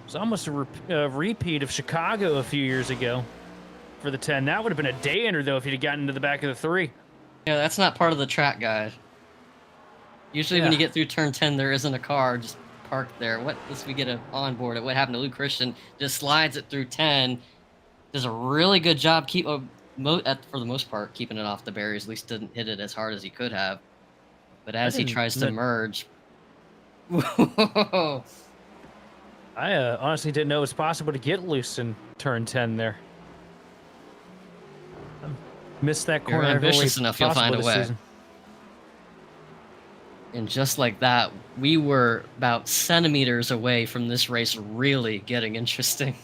It's almost a repeat of Chicago a few years ago for the 10. That would have been a day ender, though, if he'd have gotten into the back of the 3. Yeah, that's not part of the track guide. Usually when you get through turn 10, there isn't a car just parked there. What does we get a onboard? What happened to Luke Christian? Just slides it through 10. Does a really good job for the most part, keeping it off the barriers. At least didn't hit it as hard as he could have. But as he tries to merge... Whoa! I honestly didn't know it was possible to get loose in turn 10 there. Missed that corner. You're ambitious enough, you'll find a way. Season. And just like that, we were about centimeters away from this race really getting interesting.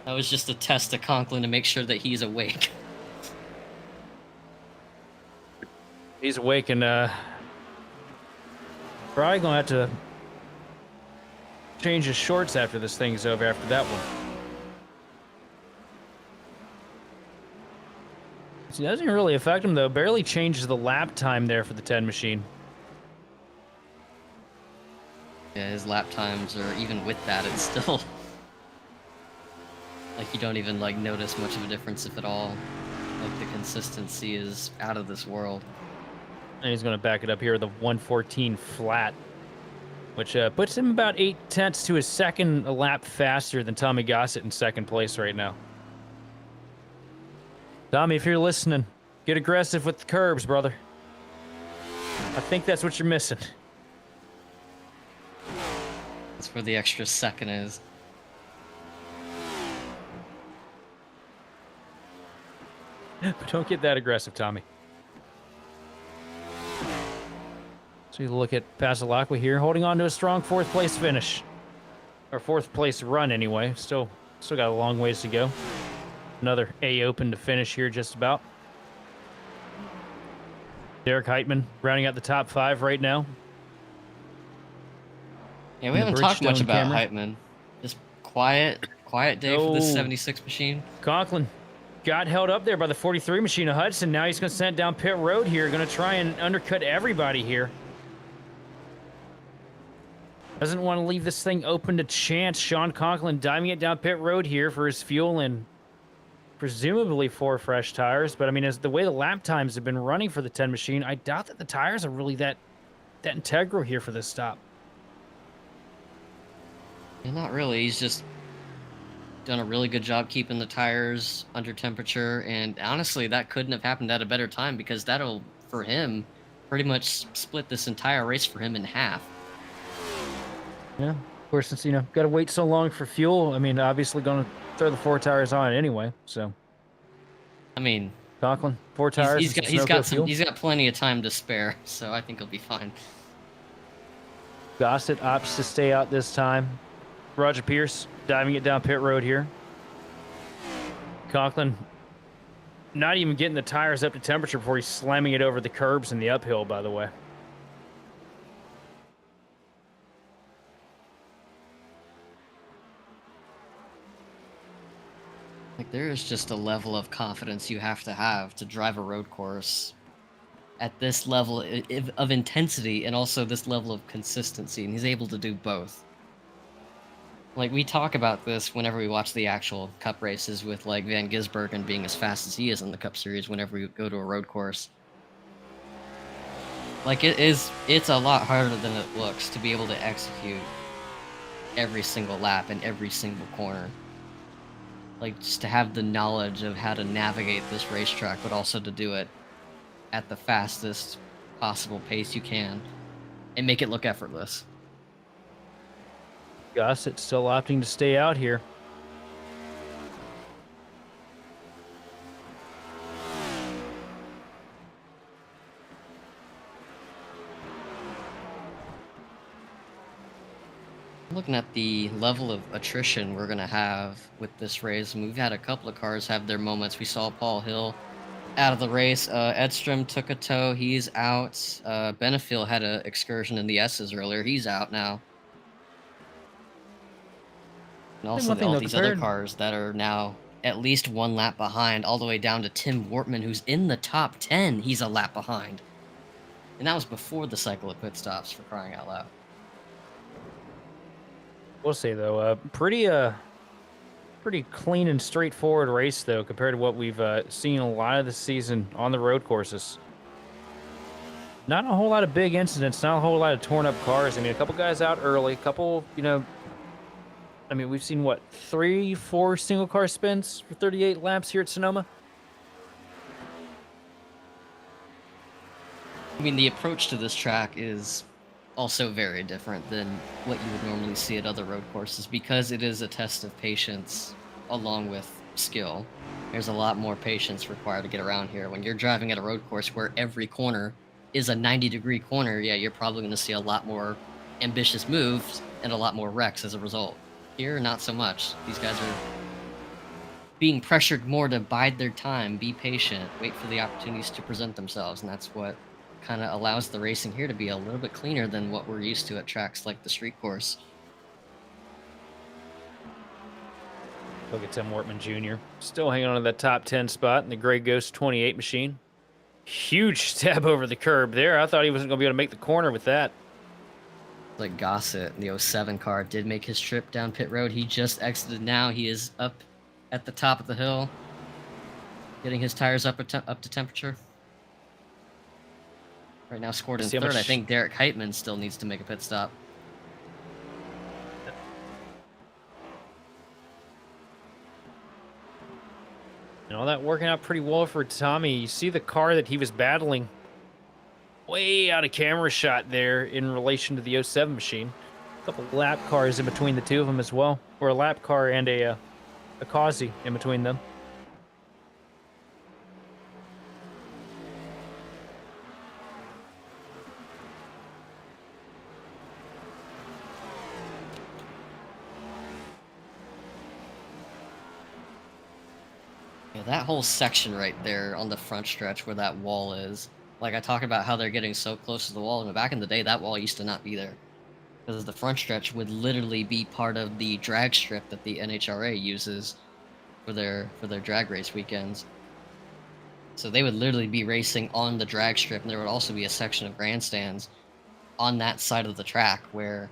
That was just a test to Conklin to make sure that he's awake. He's awake and probably gonna have to change his shorts after this thing's over after that one. It doesn't really affect him, though. Barely changes the lap time there for the 10 machine. Yeah, his lap times are, even with that, it's still... like, you don't even, like, notice much of a difference, if at all. Like, the consistency is out of this world. And he's going to back it up here with a 114 flat, which puts him about 0.8 to his second a lap faster than Tommy Gossett in second place right now. Tommy, if you're listening, get aggressive with the curbs, brother. I think that's what you're missing. That's where the extra second is. But don't get that aggressive, Tommy. So you look at Pasalacqua here, holding on to a strong 4th place finish. Or 4th place run, anyway. Still got a long ways to go. Another A open to finish here, just about. Derek Heitman rounding out the top 5 right now. Yeah, we haven't talked much about Heitman. Just quiet day for this 76 machine. Conklin got held up there by the 43 machine of Hudson. Now he's going to send it down pit road here. Going to try and undercut everybody here. Doesn't want to leave this thing open to chance. Sean Conklin diving it down pit road here for his fuel and presumably 4 fresh tires. But I mean, as the way the lap times have been running for the 10 machine, I doubt that the tires are really that integral here for this stop. Yeah, not really. He's just done a really good job keeping the tires under temperature. And honestly, that couldn't have happened at a better time, because that'll, for him, pretty much split this entire race for him in half. Yeah, of course, since, got to wait so long for fuel, I mean, obviously going to throw the 4 tires on anyway, so. I mean, Conklin, 4 tires. He's got plenty of time to spare, so I think he'll be fine. Gossett opts to stay out this time. Roger Pierce diving it down pit road here. Conklin not even getting the tires up to temperature before he's slamming it over the curbs in the uphill, by the way. Like, there is just a level of confidence you have to drive a road course at this level of intensity and also this level of consistency, and he's able to do both. Like, we talk about this whenever we watch the actual Cup races with, like, Van Gisbergen being as fast as he is in the Cup Series whenever we go to a road course. Like, it's a lot harder than it looks to be able to execute every single lap and every single corner. Like, just to have the knowledge of how to navigate this racetrack, but also to do it at the fastest possible pace you can and make it look effortless. Gossett still opting to stay out here. Looking at the level of attrition we're going to have with this race, and we've had a couple of cars have their moments. We saw Paul Hill out of the race. Edstrom took a tow. He's out. Benefiel had an excursion in the S's earlier. He's out now. And also one thing all though, these other compared, cars that are now at least one lap behind, all the way down to Tim Wortman, who's in the top 10. He's a lap behind. And that was before the cycle of pit stops, for crying out loud. we'll say though, pretty clean and straightforward race though, compared to what we've seen a lot of the season on the road courses. Not a whole lot of big incidents, not a whole lot of torn up cars. I mean, a couple guys out early, a couple, I mean, we've seen what, 3, 4 single car spins for 38 laps here at Sonoma. I mean, the approach to this track is also very different than what you would normally see at other road courses because it is a test of patience along with skill. There's a lot more patience required to get around here. When you're driving at a road course where every corner is a 90-degree corner, yeah, you're probably going to see a lot more ambitious moves and a lot more wrecks as a result. Here, not so much. These guys are being pressured more to bide their time, be patient, wait for the opportunities to present themselves, and that's what kind of allows the racing here to be a little bit cleaner than what we're used to at tracks like the street course. Look at Tim Wortman Jr. Still hanging on to that top 10 spot in the Grey Ghost 28 machine. Huge step over the curb there. I thought he wasn't going to be able to make the corner with that. Like Gossett, the 07 car, did make his trip down pit road. He just exited now. He is up at the top of the hill, getting his tires up to temperature. Right now scored in third. I think Derek Heitman still needs to make a pit stop. And all that working out pretty well for Tommy. You see the car that he was battling way out of camera shot there in relation to the 07 machine. A couple lap cars in between the two of them as well. Or a lap car and a Causey in between them. Yeah, that whole section right there on the front stretch where that wall is. Like, I talk about how they're getting so close to the wall, and back in the day, that wall used to not be there. Because the front stretch would literally be part of the drag strip that the NHRA uses for their drag race weekends. So they would literally be racing on the drag strip, and there would also be a section of grandstands on that side of the track where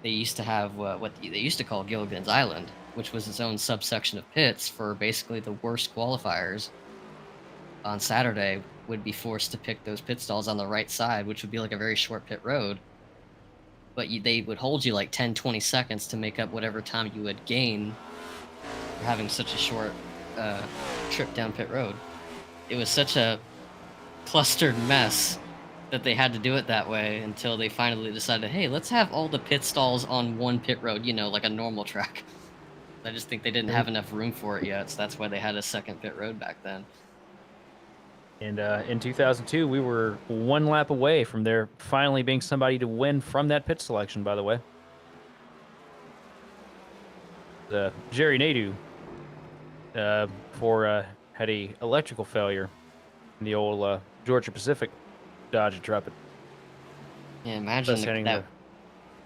they used to have what they used to call Gilligan's Island, which was its own subsection of pits for basically the worst qualifiers on Saturday would be forced to pick those pit stalls on the right side, which would be like a very short pit road. But they would hold you like 10, 20 seconds to make up whatever time you would gain for having such a short trip down pit road. It was such a clustered mess that they had to do it that way until they finally decided, hey, let's have all the pit stalls on one pit road, like a normal track. I just think they didn't have enough room for it yet, so that's why they had a second pit road back then. And in 2002, we were one lap away from there finally being somebody to win from that pit selection, by the way. Jerry Nadeau had a electrical failure in the old Georgia Pacific Dodge Intrepid. Yeah,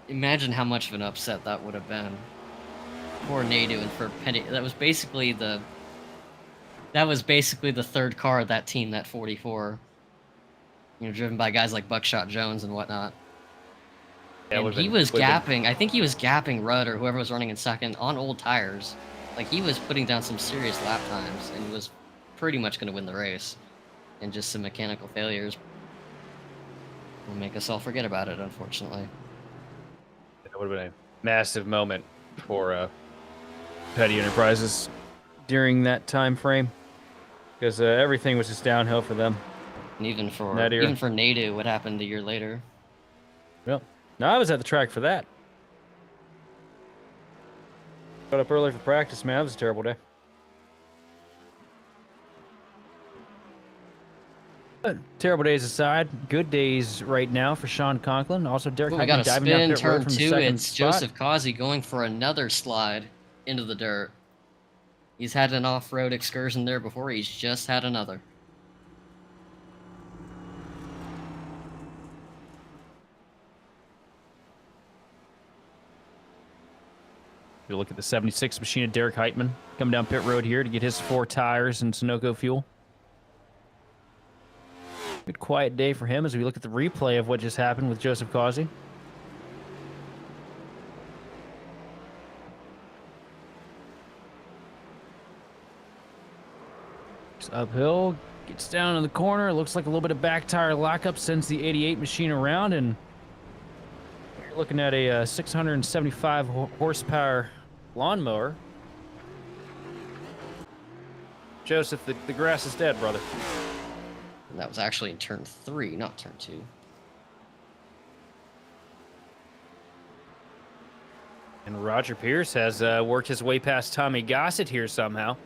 imagine how much of an upset that would have been. for Nadu and for Penny. That was basically the third car of that team, that 44. You know, driven by guys like Buckshot Jones and whatnot. Yeah, And he was gapping. I think he was gapping Rudd or whoever was running in second on old tires. Like, he was putting down some serious lap times and was pretty much going to win the race. And just some mechanical failures will make us all forget about it, unfortunately. That would have been a massive moment for Petty Enterprises during that time frame, because everything was just downhill for them. And even for Nadu, what happened a year later? Well, no, I was at the track for that. Got up early for practice, man. That was a terrible day. But terrible days aside, good days right now for Sean Conklin. Also, Derek We got a diving down spin, pit road turn from the 2. second It's spot. Joseph Causey going for another slide into the dirt. He's had an off-road excursion there before. He's just had another. You look at the 76 machine of Derek Heitman coming down pit road here to get his 4 tires and Sunoco fuel. Good quiet day for him as we look at the replay of what just happened with Joseph Causey. Just uphill, gets down in the corner. Looks like a little bit of back tire lockup, sends the 88 machine around, and you're looking at a 675 horsepower lawnmower. Joseph, the grass is dead, brother. And that was actually in turn 3, not turn 2. And Roger Pierce has worked his way past Tommy Gossett here somehow.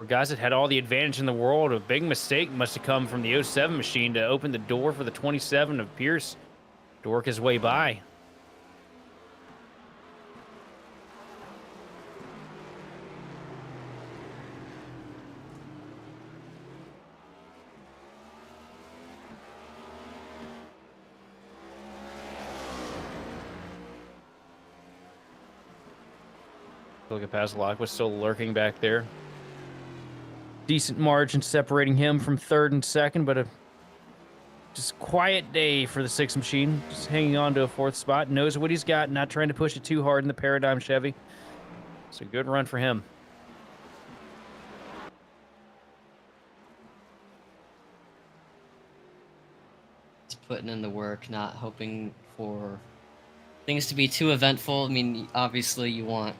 Gossett had all the advantage in the world. A big mistake must have come from the 07 machine to open the door for the 27 of Pierce to work his way by. Look at Paslock was still lurking back there. Decent margin separating him from third and second, but a just quiet day for the 6 machine. Just hanging on to a 4th spot. Knows what he's got, not trying to push it too hard in the Paradigm Chevy. It's a good run for him. He's putting in the work, not hoping for things to be too eventful. I mean, obviously you want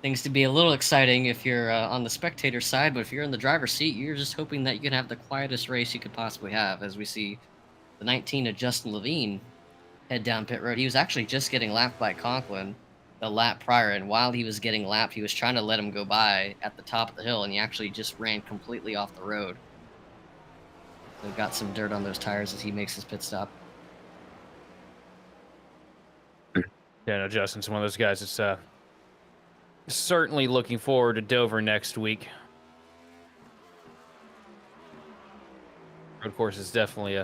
things to be a little exciting if you're on the spectator side, but if you're in the driver's seat, you're just hoping that you can have the quietest race you could possibly have. As we see the 19 of Justin Levine head down pit road. He was actually just getting lapped by Conklin the lap prior, and while he was getting lapped, he was trying to let him go by at the top of the hill, and he actually just ran completely off the road. So got some dirt on those tires as he makes his pit stop. Yeah, no, Justin's one of those guys that's certainly looking forward to Dover next week. Road course is definitely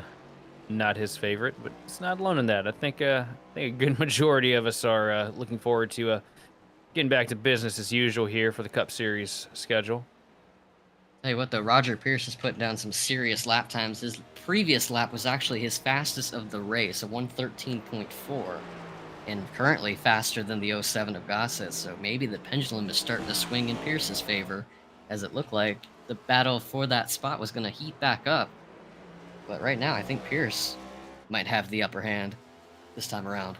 not his favorite, but it's not alone in that. I think a good majority of us are looking forward to getting back to business as usual here for the Cup Series schedule. Tell you what, though, Roger Pierce is putting down some serious lap times. His previous lap was actually his fastest of the race, a 1:13.4. And currently faster than the 07 of Gossett, so maybe the pendulum is starting to swing in Pierce's favor, as it looked like the battle for that spot was going to heat back up. But right now, I think Pierce might have the upper hand this time around.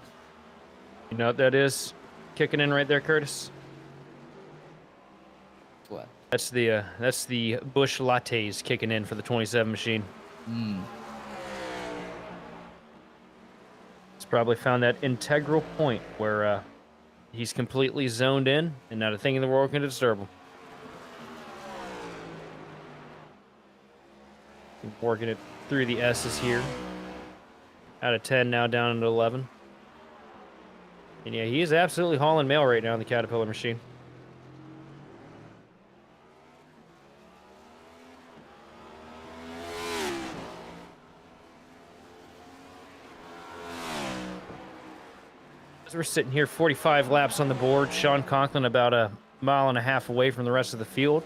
You know what that is kicking in right there, Curtis? What? That's the Busch Lattes kicking in for the 27 machine. Probably found that integral point where he's completely zoned in and not a thing in the world can disturb him. Working it through the S's here. Out of 10 now down into 11. And yeah, he is absolutely hauling mail right now in the Caterpillar machine. As we're sitting here, 45 laps on the board. Sean Conklin about a mile and a half away from the rest of the field.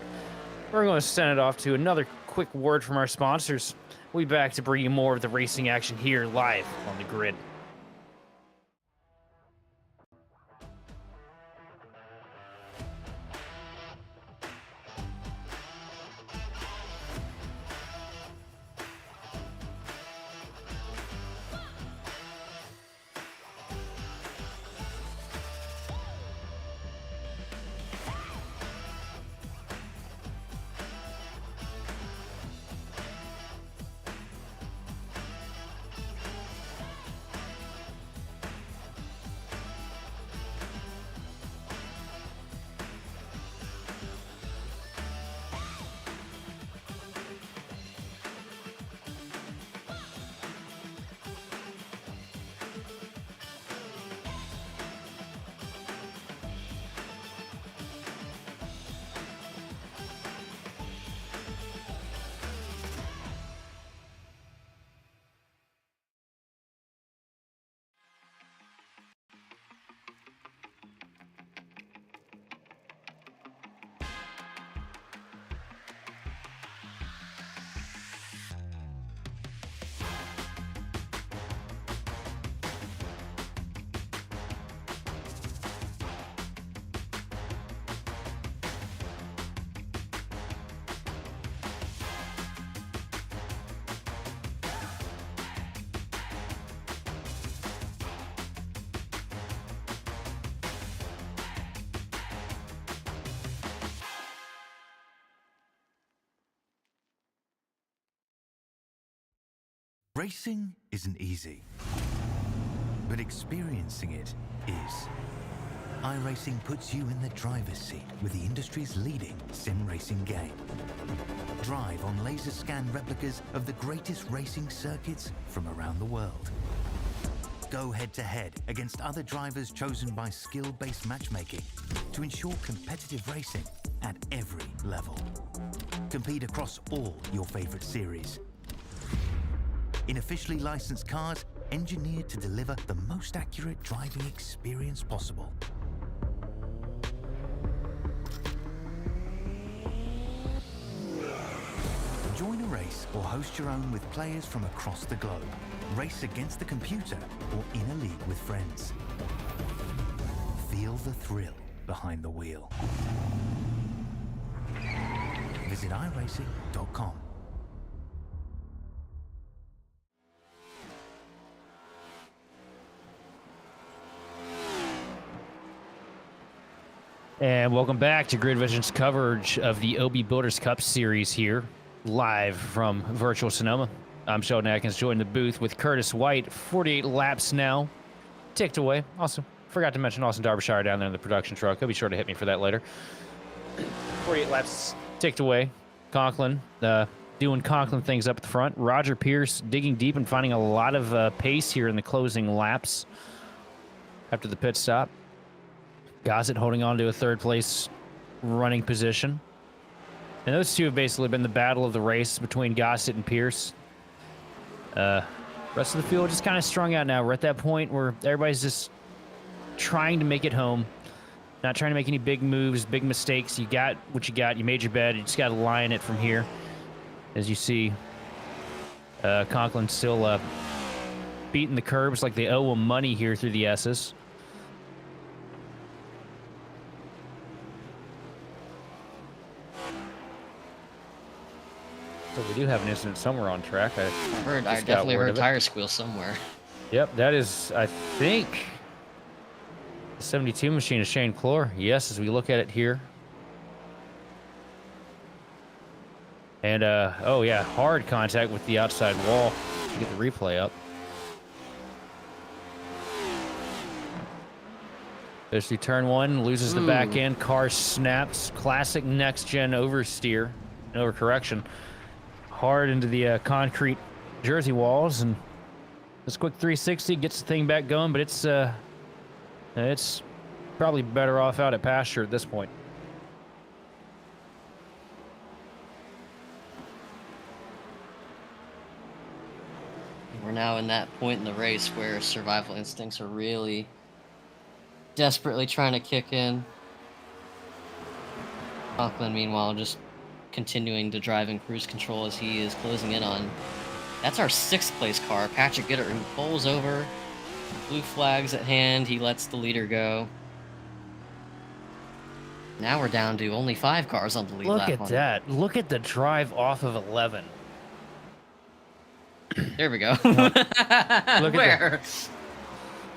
We're going to send it off to another quick word from our sponsors. We'll be back to bring you more of the racing action here live on the grid. Racing isn't easy, but experiencing it is. iRacing puts you in the driver's seat with the industry's leading sim racing game. Drive on laser scan replicas of the greatest racing circuits from around the world. Go head-to-head against other drivers chosen by skill-based matchmaking to ensure competitive racing at every level. Compete across all your favorite series. In officially licensed cars, engineered to deliver the most accurate driving experience possible. Join a race or host your own with players from across the globe. Race against the computer or in a league with friends. Feel the thrill behind the wheel. Visit iRacing.com. And welcome back to Grid Vision's coverage of the OB Builders Cup Series here, live from virtual Sonoma. I'm Sheldon Atkins, joined the booth with Curtis White. 48 laps now, ticked away. Also, forgot to mention Austin Derbyshire down there in the production truck. He'll be sure to hit me for that later. 48 laps ticked away. Conklin doing Conklin things up at the front. Roger Pierce digging deep and finding a lot of pace here in the closing laps after the pit stop. Gossett holding on to a third place running position. And those two have basically been the battle of the race between Gossett and Pierce. Rest of the field just kind of strung out now. We're at that point where everybody's just trying to make it home. Not trying to make any big moves, big mistakes. You got what you got. You made your bed. You just got to lie in it from here. As you see, Conklin still beating the curbs like they owe him money here through the S's. So we do have an incident somewhere on track. I definitely heard tire squeal somewhere. Yep, that is, I think, the 72 machine of Shane Clore. Yes, as we look at it here. And, oh yeah, hard contact with the outside wall. Get the replay up. There's the turn one, loses the back end. Car snaps. Classic next-gen oversteer and overcorrection. Hard into the concrete jersey walls, and this quick 360 gets the thing back going, but it's probably better off out at pasture at this point. We're now in that point in the race where survival instincts are really desperately trying to kick in. Conklin, meanwhile, just continuing to drive in cruise control as he is closing in on. That's our 6th place car, Patrick Gitter, who pulls over. Blue flags at hand. He lets the leader go. Now we're down to only 5 cars on the lead lap. Look at that. Look at the drive off of 11. There we go. Look at Where?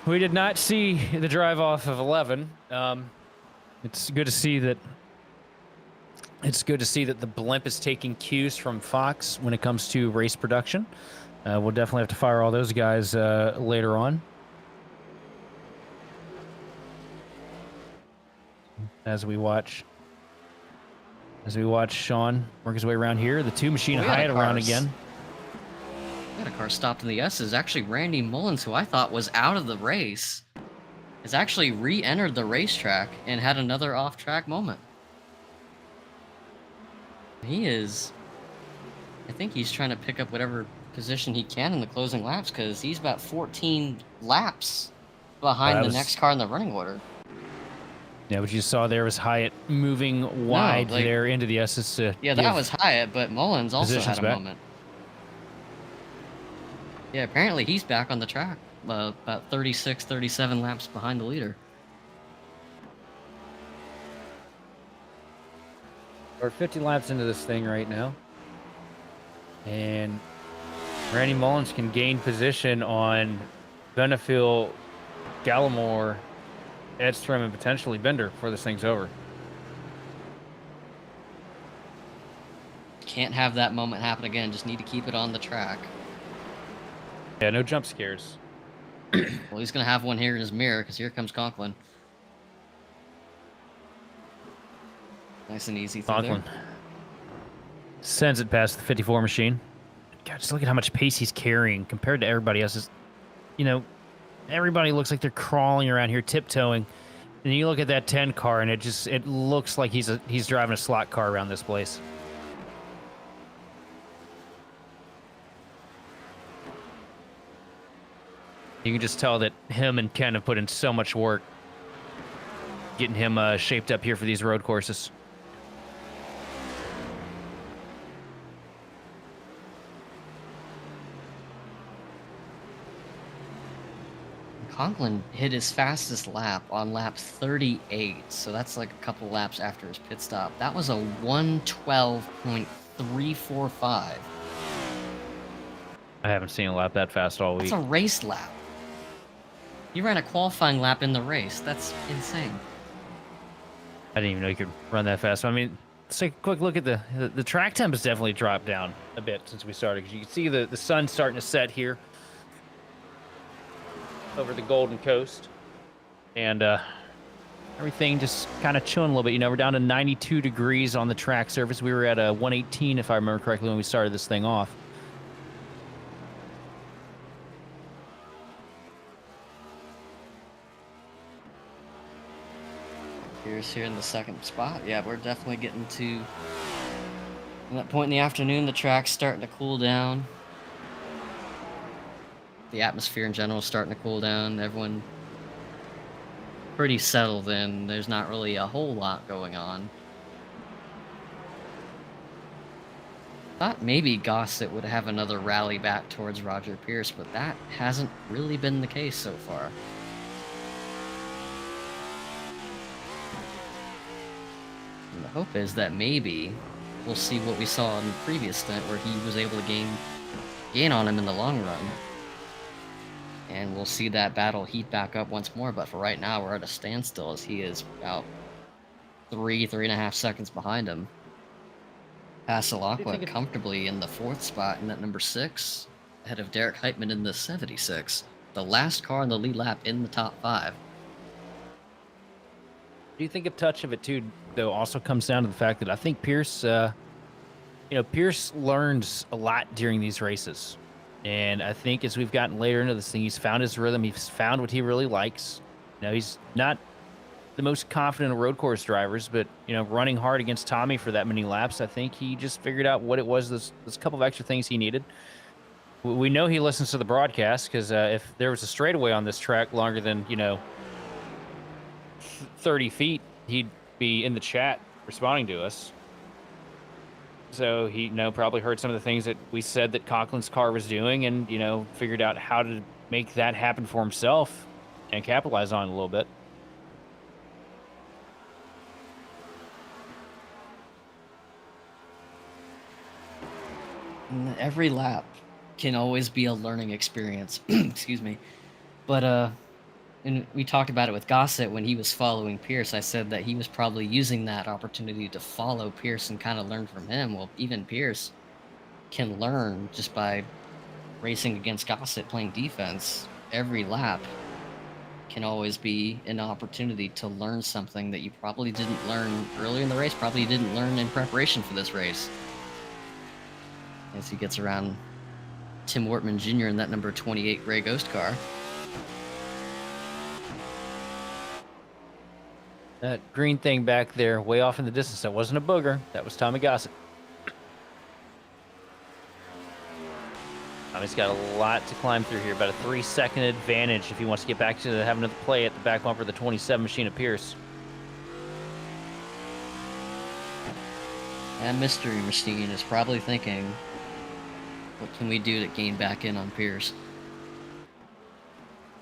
We did not see the drive off of 11. It's good to see that. It's good to see that the blimp is taking cues from Fox when it comes to race production. We'll definitely have to fire all those guys later on. As we watch Sean work his way around here, the 2 machine Hyatt around again. We got a car stopped in the S's. Actually, Randy Mullins, who I thought was out of the race, has actually re-entered the racetrack and had another off-track moment. He is... I think he's trying to pick up whatever position he can in the closing laps, because he's about 14 laps behind the next car in the running order. Yeah, what you saw there was Hyatt moving wide there into the S's. Yeah, that was Hyatt, but Mullins also had a moment. Yeah, apparently he's back on the track, about 36, 37 laps behind the leader. We're 50 laps into this thing right now. And Randy Mullins can gain position on Benefiel, Gallimore, Edstrom, and potentially Bender before this thing's over. Can't have that moment happen again. Just need to keep it on the track. Yeah, no jump scares. Well, he's going to have one here in his mirror, because here comes Conklin. Nice and easy through Conklin sends it past the 54 machine. God, just look at how much pace he's carrying compared to everybody else. You know, everybody looks like they're crawling around here, tiptoeing. And you look at that 10 car, and it looks like he's driving a slot car around this place. You can just tell that him and Ken have put in so much work getting him shaped up here for these road courses. Conklin hit his fastest lap on lap 38, so that's like a couple laps after his pit stop. That was a 112.345. I haven't seen a lap that fast all week. That's a race lap. He ran a qualifying lap in the race. That's insane. I didn't even know you could run that fast. I mean, let's take a quick look at the track temp has definitely dropped down a bit since we started. Because you can see the sun starting to set here over the Golden Coast. And everything just kind of chilling a little bit. You know, we're down to 92 degrees on the track surface. We were at 118, if I remember correctly, when we started this thing off. Pierce here in the second spot. Yeah, we're definitely getting to that point in the afternoon. The track's starting to cool down. The atmosphere in general is starting to cool down. Everyone pretty settled in. There's not really a whole lot going on. Thought maybe Gossett would have another rally back towards Roger Pierce, but that hasn't really been the case so far. And the hope is that maybe we'll see what we saw in the previous stint where he was able to gain on him in the long run. And we'll see that battle heat back up once more, but for right now we're at a standstill as he is about 3.5 seconds behind him. Pasalakwa comfortably in the 4th spot in that number 6, ahead of Derek Heitman in the 76. The last car in the lead lap in the top 5. Do you think a touch of it too, though, also comes down to the fact that I think Pierce, Pierce learns a lot during these races. And I think as we've gotten later into this thing, he's found his rhythm. He's found what he really likes. You know, he's not the most confident of road course drivers, but, you know, running hard against Tommy for that many laps, I think he just figured out what it was, this couple of extra things he needed. We know he listens to the broadcast because if there was a straightaway on this track longer than, 30 feet, he'd be in the chat responding to us. So he, probably heard some of the things that we said that Conklin's car was doing, and figured out how to make that happen for himself and capitalize on it a little bit. Every lap can always be a learning experience. Excuse me. But and we talked about it with Gossett when he was following Pierce. I said that he was probably using that opportunity to follow Pierce and kind of learn from him. Well, even Pierce can learn just by racing against Gossett, playing defense. Every lap can always be an opportunity to learn something that you probably didn't learn earlier in the race, probably didn't learn in preparation for this race. As he gets around Tim Wortman Jr. in that number 28 Gray Ghost car. That green thing back there, way off in the distance, that wasn't a booger. That was Tommy Gossett. Tommy's got a lot to climb through here. About a 3-second advantage if he wants to get back to having another play at the back bumper of the 27 machine of Pierce. That mystery machine is probably thinking, what can we do to gain back in on Pierce?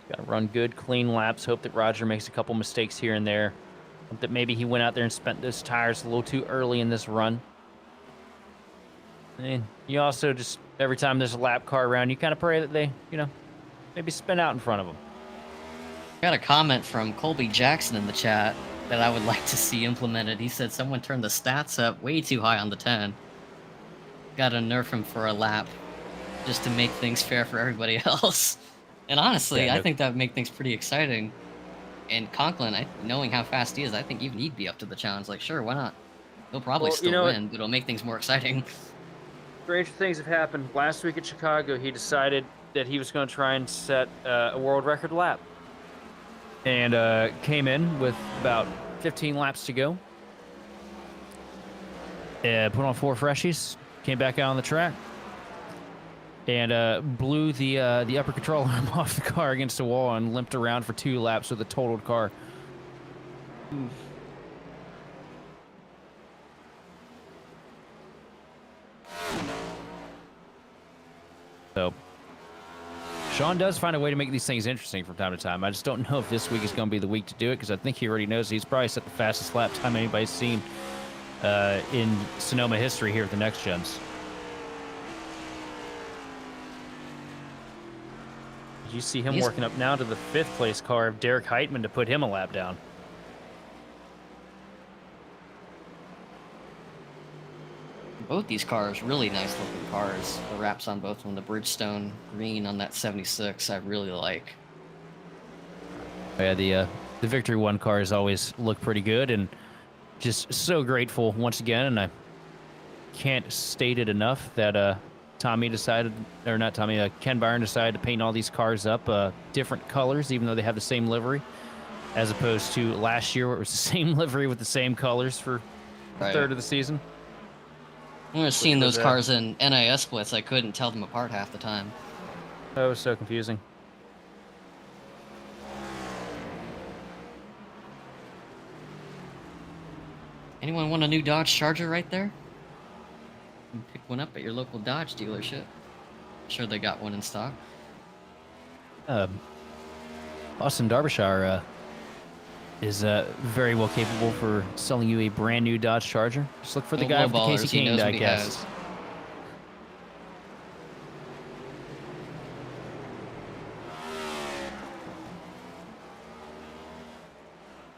Got to run good, clean laps. Hope that Roger makes a couple mistakes here and there. Hope that maybe he went out there and spent those tires a little too early in this run. And you also just, every time there's a lap car around, you kind of pray that they, maybe spin out in front of them. Got a comment from Colby Jackson in the chat that I would like to see implemented. He said someone turned the stats up way too high on the 10. Got to nerf him for a lap just to make things fair for everybody else. And honestly, Yeah, I think that would make things pretty exciting. And Conklin, knowing how fast he is, I think even he'd be up to the challenge. Like, sure, why not? He'll probably still win, but it'll make things more exciting. Strange things have happened. Last week at Chicago, he decided that he was going to try and set a world record lap. And came in with about 15 laps to go. Put on 4 freshies, came back out on the track, and blew the upper control arm off the car against the wall and limped around for 2 laps with a totaled car. Oof. So, Sean does find a way to make these things interesting from time to time. I just don't know if this week is going to be the week to do it, because I think he already knows he's probably set the fastest lap time anybody's seen in Sonoma history here at the Next Gens. You see him working up now to the 5th place car of Derek Heitman to put him a lap down. Both these cars, really nice looking cars. The wraps on both of them, the Bridgestone green on that 76, I really like. Yeah, the Victory 1 cars always look pretty good, and just so grateful once again, and I can't state it enough that Ken Byron decided to paint all these cars up different colors, even though they have the same livery, as opposed to last year where it was the same livery with the same colors for a third of the season. I was seeing those cars in NIS splits. I couldn't tell them apart half the time. Oh, it was so confusing. Anyone want a new Dodge Charger right there? You can pick one up at your local Dodge dealership. I'm sure they got one in stock. Austin Derbyshire is very well capable for selling you a brand new Dodge Charger. Just look for the guy with the Casey King diecast.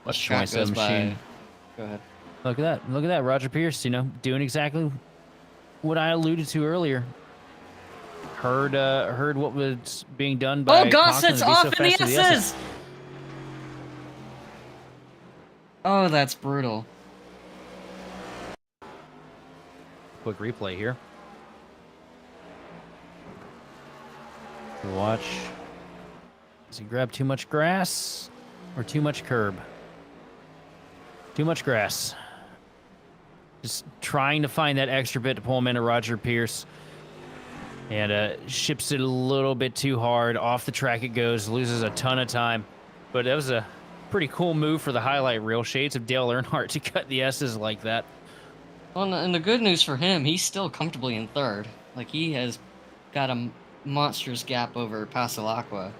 Let's try some machine. Go ahead. Look at that. Look at that. Roger Pierce, doing exactly what I alluded to earlier. Heard what was being done by Gossett's off in the S's! Oh, that's brutal. Quick replay here. Watch. Does he grab too much grass or too much curb? Too much grass. Just trying to find that extra bit to pull him into Roger Pierce. And ships it a little bit too hard. Off the track it goes. Loses a ton of time. But that was a pretty cool move for the highlight reel. Shades of Dale Earnhardt to cut the S's like that. Well, and the good news for him, he's still comfortably in third. Like, he has got a monstrous gap over Pasalacqua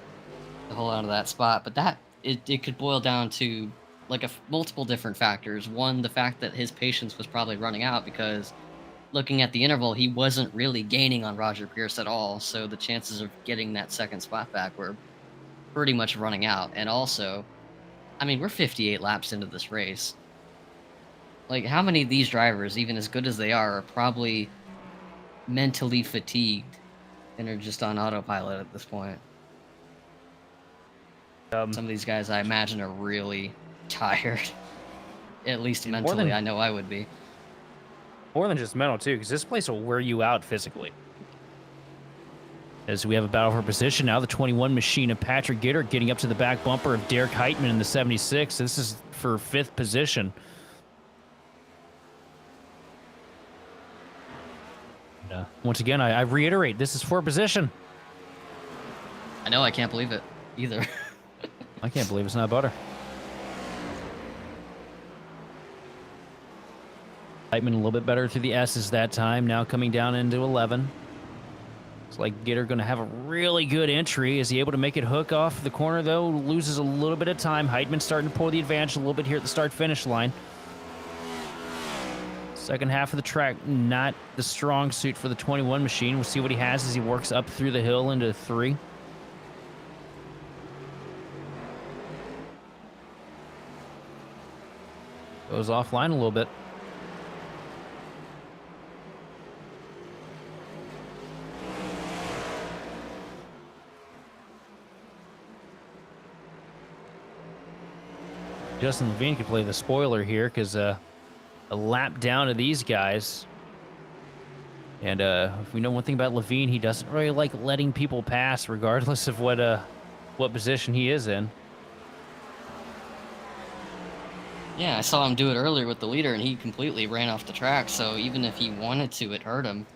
to hold on to that spot. But it could boil down to like multiple different factors. One, the fact that his patience was probably running out, because looking at the interval, he wasn't really gaining on Roger Pierce at all. So the chances of getting that second spot back were pretty much running out. And also, I mean, we're 58 laps into this race. Like, how many of these drivers, even as good as they are probably mentally fatigued and are just on autopilot at this point? Some of these guys, I imagine, are really tired. At least mentally, I know I would be. More than just mental, too, because this place will wear you out physically. As we have a battle for position now, the 21 machine of Patrick Gitter getting up to the back bumper of Derek Heitman in the 76. This is for 5th position. Once again, I reiterate, this is for position. I know, I can't believe it either. I can't believe it's not butter. Heitman a little bit better through the S's that time, now coming down into 11. It's like Gitter going to have a really good entry. Is he able to make it hook off the corner, though? Loses a little bit of time. Heitman starting to pull the advantage a little bit here at the start-finish line. Second half of the track, not the strong suit for the 21 machine. We'll see what he has as he works up through the hill into 3. Goes offline a little bit. Justin Levine could play the spoiler here, because a lap down to these guys. And if we know one thing about Levine, he doesn't really like letting people pass, regardless of what position he is in. Yeah, I saw him do it earlier with the leader, and he completely ran off the track, so even if he wanted to, it hurt him.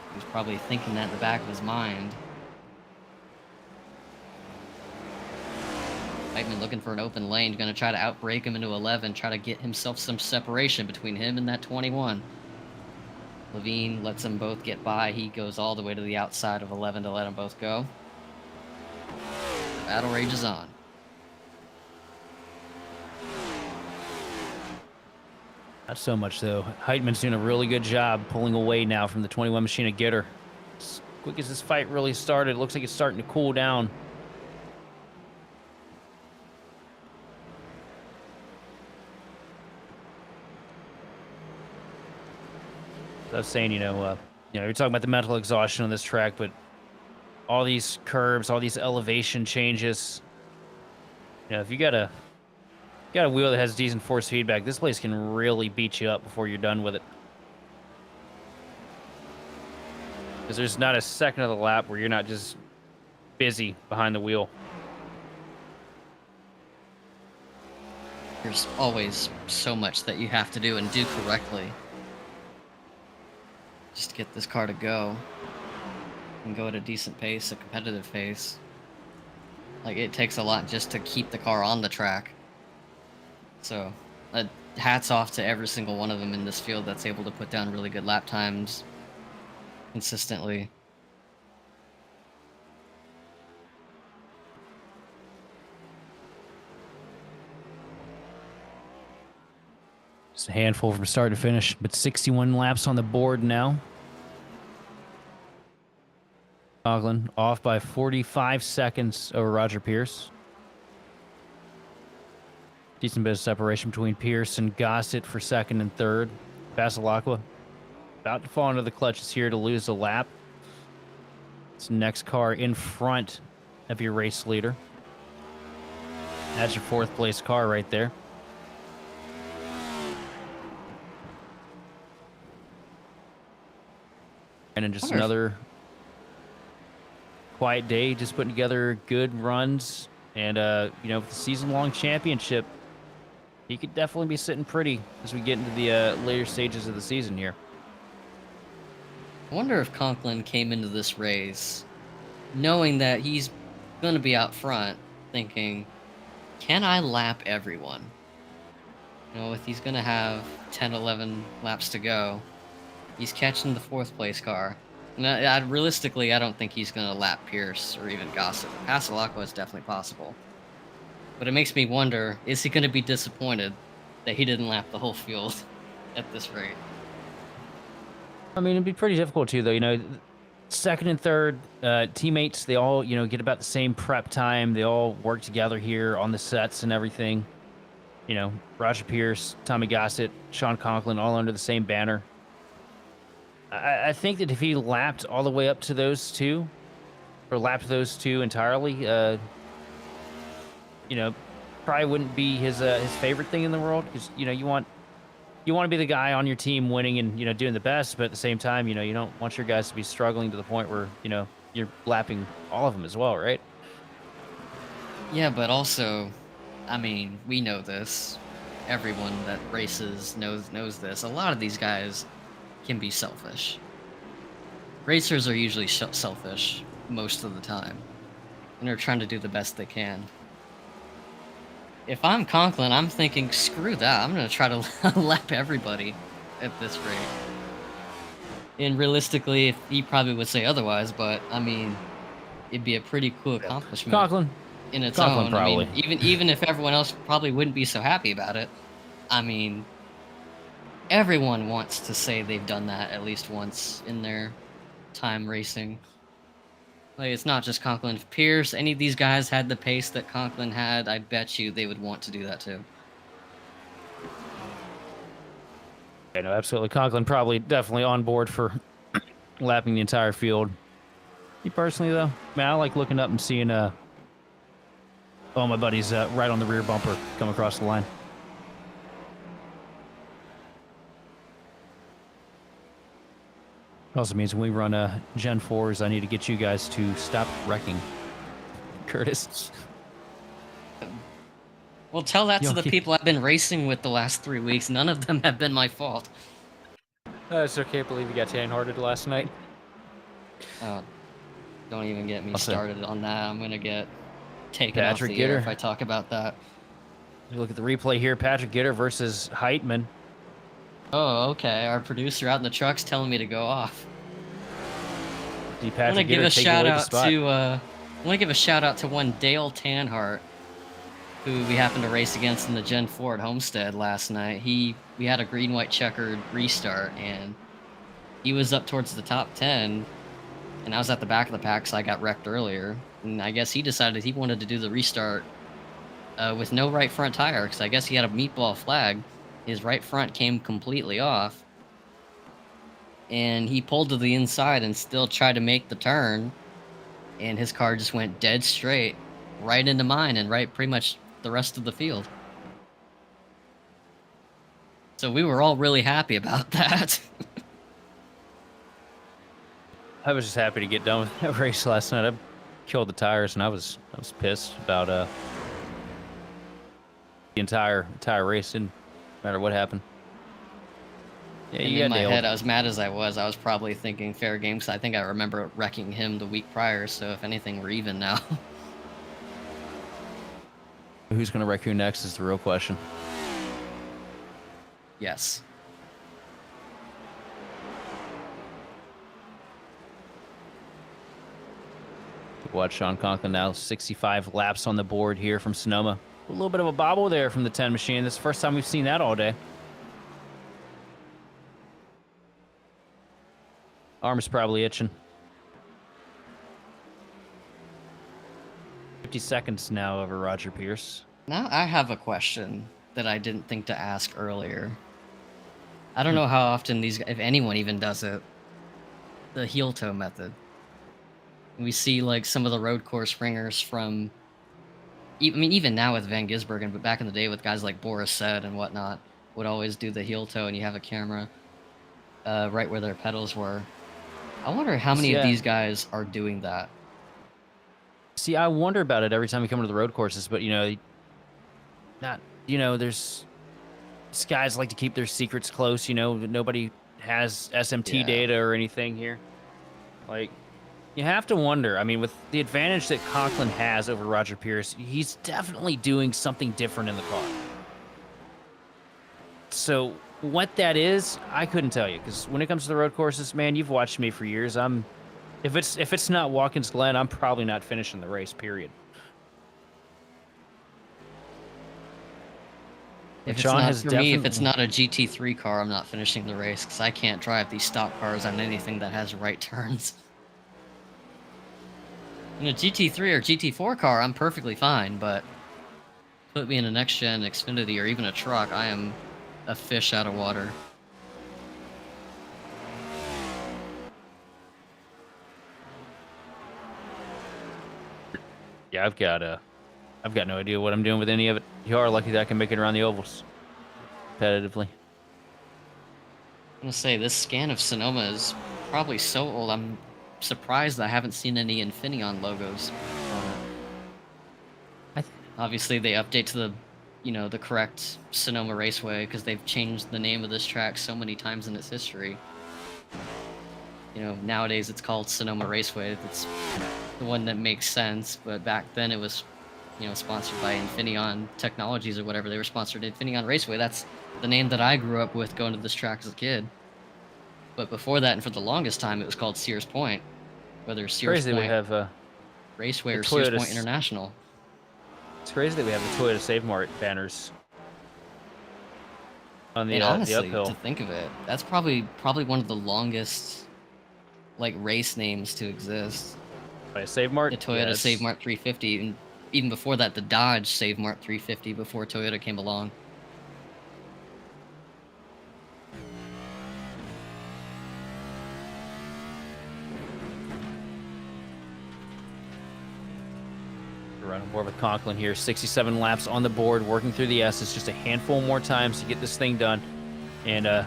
He was probably thinking that in the back of his mind. Heitman looking for an open lane, going to try to outbrake him into 11, try to get himself some separation between him and that 21. Levine lets them both get by. He goes all the way to the outside of 11 to let them both go. The battle rages on. Not so much, though. Heitman's doing a really good job pulling away now from the 21 machine of Gitter. As quick as this fight really started, it looks like it's starting to cool down. I was saying, you're talking about the mental exhaustion on this track, but all these curbs, all these elevation changes, if you got a wheel that has decent force feedback, this place can really beat you up before you're done with it. Because there's not a second of the lap where you're not just busy behind the wheel. There's always so much that you have to do and do correctly just to get this car to go and go at a decent pace, a competitive pace. Like, it takes a lot just to keep the car on the track. So, hats off to every single one of them in this field that's able to put down really good lap times consistently. Just a handful from start to finish, but 61 laps on the board now. Coughlin off by 45 seconds over Roger Pierce. Decent bit of separation between Pierce and Gossett for second and third. Pasalacqua about to fall into the clutches here to lose a lap. It's the next car in front of your race leader. That's your 4th place car right there. And then just another quiet day, just putting together good runs. And, the season-long championship, he could definitely be sitting pretty as we get into the later stages of the season here. I wonder if Conklin came into this race knowing that he's going to be out front thinking, can I lap everyone? You know, if he's going to have 10, 11 laps to go, he's catching the 4th place car. And realistically, I don't think he's going to lap Pierce or even Gossett. Pass Alacqua is definitely possible. But it makes me wonder, is he going to be disappointed that he didn't lap the whole field at this rate? I mean, it'd be pretty difficult too, though. You know, second and third teammates, they all, you know, get about the same prep time. They all work together here on the sets and everything. You know, Roger Pierce, Tommy Gossett, Sean Conklin, all under the same banner. I think that if he lapped all the way up to those two, or lapped those two entirely, you know, probably wouldn't be his favorite thing in the world, because you know you want to be the guy on your team winning and, you know, doing the best, but at the same time, you know, you don't want your guys to be struggling to the point where, you know, you're lapping all of them as well, right? Yeah, but also, I mean, we know this. Everyone that races knows this. A lot of these guys can be selfish. Racers are usually selfish most of the time, and they're trying to do the best they can. If I'm Conklin, I'm thinking, screw that. I'm going to try to lap everybody at this rate. And realistically, he probably would say otherwise, but I mean, it'd be a pretty cool accomplishment. Conklin. In its Conklin, own. probably. I mean, even if everyone else probably wouldn't be so happy about it, I mean, everyone wants to say they've done that at least once in their time racing. Like, it's not just Conklin. If Pierce, any of these guys had the pace that Conklin had, I bet you they would want to do that too. Yeah, no, absolutely. Conklin probably definitely on board for lapping the entire field. Me personally, though, man, I like looking up and seeing oh, my buddy's right on the rear bumper come across the line. Also means when we run Gen 4s, I need to get you guys to stop wrecking. Curtis. Well, tell that Yo, to the people I've been racing with the last 3 weeks. None of them have been my fault. It's okay. I believe you got tan-hearted last night. Oh, don't even get me Also, started on that. I'm gonna get taken Patrick off the air Gitter. if I talk about that. You look at the replay here. Patrick Gitter versus Heitman. Oh, okay. Our producer out in the truck's telling me to go off. See I want to Patrick give Gitter a take shout away the out spot. to I want to give a shout out to one Dale Tanhart, who we happened to race against in the Gen 4 at Homestead last night. We had a green white checkered restart, and he was up towards the top 10, and I was at the back of the pack, so I got wrecked earlier. And I guess he decided he wanted to do the restart with no right front tire, because I guess he had a meatball flag. His right front came completely off, and he pulled to the inside and still tried to make the turn, and his car just went dead straight right into mine and right pretty much the rest of the field. So we were all really happy about that. I was just happy to get done with that race last night. I killed the tires, and I was pissed about the entire race. Didn't matter what happened. Yeah, And you in got my nailed. head, I was mad as I was probably thinking fair game, because I think I remember wrecking him the week prior, so if anything, we're even now. Who's going to wreck who next is the real question. Yes. Watch Sean Conklin now, 65 laps on the board here from Sonoma. A little bit of a bobble there from the 10 machine. This is the first time we've seen that all day. Arm's probably itching. 50 seconds now over Roger Pierce. Now I have a question that I didn't think to ask earlier. I don't know how often if anyone even does it. The heel toe method. We see like some of the road course ringers from, I mean, even now with Van Gisbergen, but back in the day with guys like Boris Said and whatnot, would always do the heel toe, and you have a camera right where their pedals were. I wonder how many of these guys are doing that. See, I wonder about it every time we come to the road courses, but there's these guys like to keep their secrets close. Nobody has SMT data or anything here. Like, You have to wonder. I mean, with the advantage that Conklin has over Roger Pierce, he's definitely doing something different in the car. So what that is, I couldn't tell you, because when it comes to the road courses, man, you've watched me for years. If it's not Watkins Glen, I'm probably not finishing the race. Period. If And it's Sean not has for me, if it's definitely. not a GT3 car, I'm not finishing the race because I can't drive these stock cars on anything that has right turns. In a GT3 or GT4 car, I'm perfectly fine, but put me in a next gen Xfinity or even a truck, I am a fish out of water. Yeah, I've got no idea what I'm doing with any of it. You are lucky that I can make it around the ovals competitively. I'm gonna say this scan of Sonoma is probably so old. I'm surprised I haven't seen any Infineon logos on it. I th- Obviously, they update to the, the correct Sonoma Raceway because they've changed the name of this track so many times in its history. Nowadays it's called Sonoma Raceway. That's the one that makes sense, but back then it was, sponsored by Infineon Technologies or whatever. They were sponsored Infineon Raceway. That's the name that I grew up with going to this track as a kid. But before that, and for the longest time, it was called Sears Point, whether it's Sears crazy that we Point have Raceway the or Sears Toyota. Point International. It's crazy that we have the Toyota Save Mart banners on And the honestly, to uphill. think of it, that's probably one of the longest like race names to exist. By Save Mart. The Toyota Save Mart 350, and even before that, the Dodge Save Mart 350 before Toyota came along. We're running board with Conklin here. 67 laps on the board, working through the S's. Just a handful more times to get this thing done. And as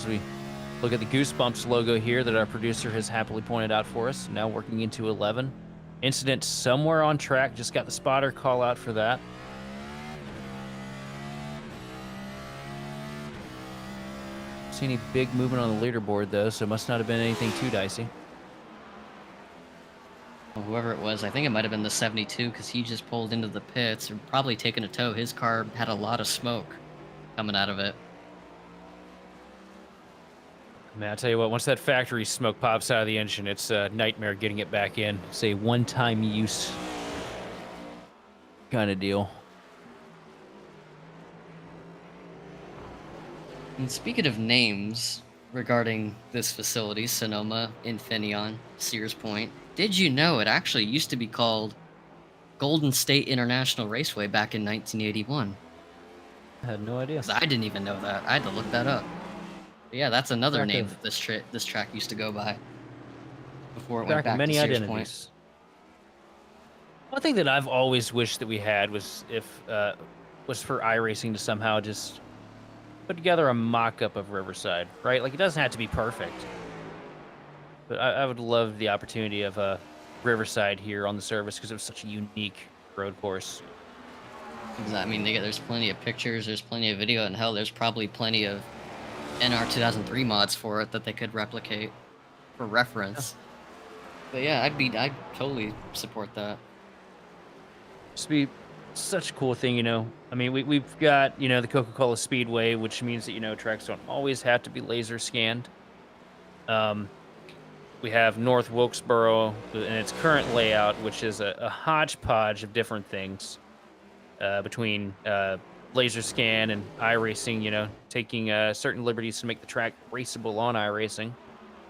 we look at the Goosebumps logo here that our producer has happily pointed out for us, now working into 11. Incident somewhere on track. Just got the spotter call out for that. See any big movement on the leaderboard though, so it must not have been anything too dicey. Well, whoever it was, I think it might have been the 72 because he just pulled into the pits and probably taken a tow. His car had a lot of smoke coming out of it. Man, I tell you what, once that factory smoke pops out of the engine, it's a nightmare getting it back in. It's a one-time use kind of deal. And speaking of names regarding this facility, Sonoma, Infineon, Sears Point, did you know it actually used to be called Golden State International Raceway back in 1981? I had no idea. 'Cause I didn't even know that. I had to look that up. But yeah, that's another Track name of- that this track used to go by before it went Track of back many to Sears Point. identities. One thing that I've always wished that we had was was for iRacing to somehow just put together a mock-up of Riverside, right? Like, it doesn't have to be perfect. But I would love the opportunity of Riverside here on the service because it was such a unique road course. 'Cause, I mean, there's plenty of pictures, there's plenty of video, and hell, there's probably plenty of NR 2003 mods for it that they could replicate for reference. But yeah, I'd totally support that. Just be such a cool thing, you know. I mean, we've got, you know, the Coca-Cola Speedway, which means that, you know, tracks don't always have to be laser scanned. We have North Wilkesboro in its current layout, which is a hodgepodge of different things between laser scan and iRacing, you know, taking certain liberties to make the track raceable on iRacing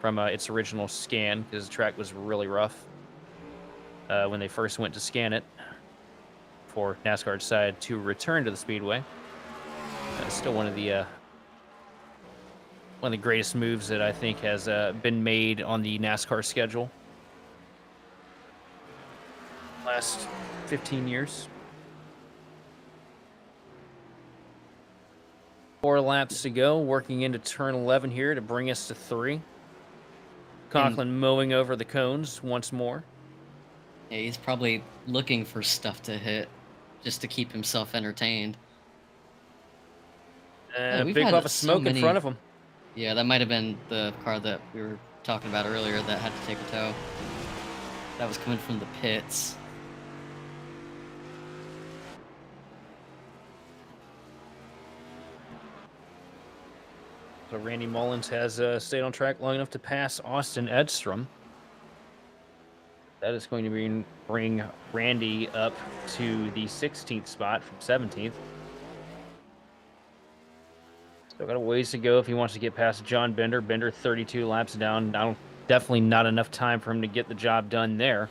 from its original scan, because the track was really rough when they first went to scan it for NASCAR decided to return to the Speedway. Still one of the greatest moves that I think has been made on the NASCAR schedule last 15 years. 4 laps to go, working into turn 11 here to bring us to 3. Conklin mowing over the cones once more. Yeah, he's probably looking for stuff to hit just to keep himself entertained. And a we've big had puff of so smoke in many- front of him. Yeah, that might have been the car that we were talking about earlier that had to take a tow. That was coming from the pits. So Randy Mullins has stayed on track long enough to pass Austin Edstrom. That is going to bring Randy up to the 16th spot from 17th. Still got a ways to go if he wants to get past John Bender. Bender 32 laps down. Definitely not enough time for him to get the job done there.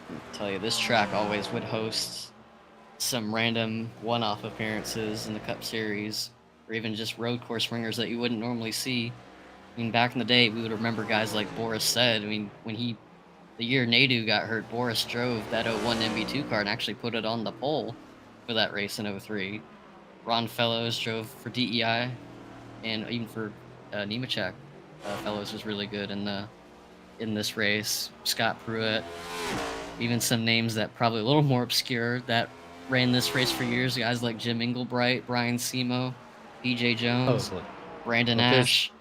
I'll tell you, this track always would host some random one-off appearances in the Cup Series, or even just road course ringers that you wouldn't normally see. I mean, back in the day, we would remember guys like Boris Said. I mean, the year Nadu got hurt, Boris drove that 01 MV2 car and actually put it on the pole for that race in 03. Ron Fellows drove for DEI, and even for Nemechek. Fellows was really good in this race. Scott Pruitt, even some names that probably a little more obscure that ran this race for years. Guys like Jim Inglebright, Brian Semo, BJ Jones, Brandon Ash.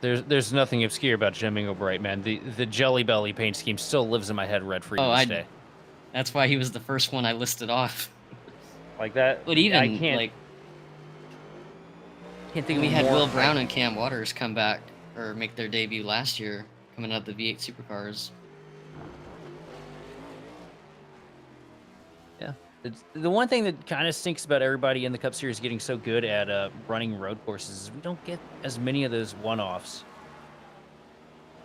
There's nothing obscure about Jim Inglebright, man. The Jelly Belly paint scheme still lives in my head red for you this day. That's why he was the first one I listed off. Like that. But even I can't, like, can't think we of had more, Will Brown and Cam Waters come back or make their debut last year, coming out of the V8 Supercars. Yeah. It's, the one thing that kind of stinks about everybody in the Cup Series getting so good at running road courses is we don't get as many of those one-offs.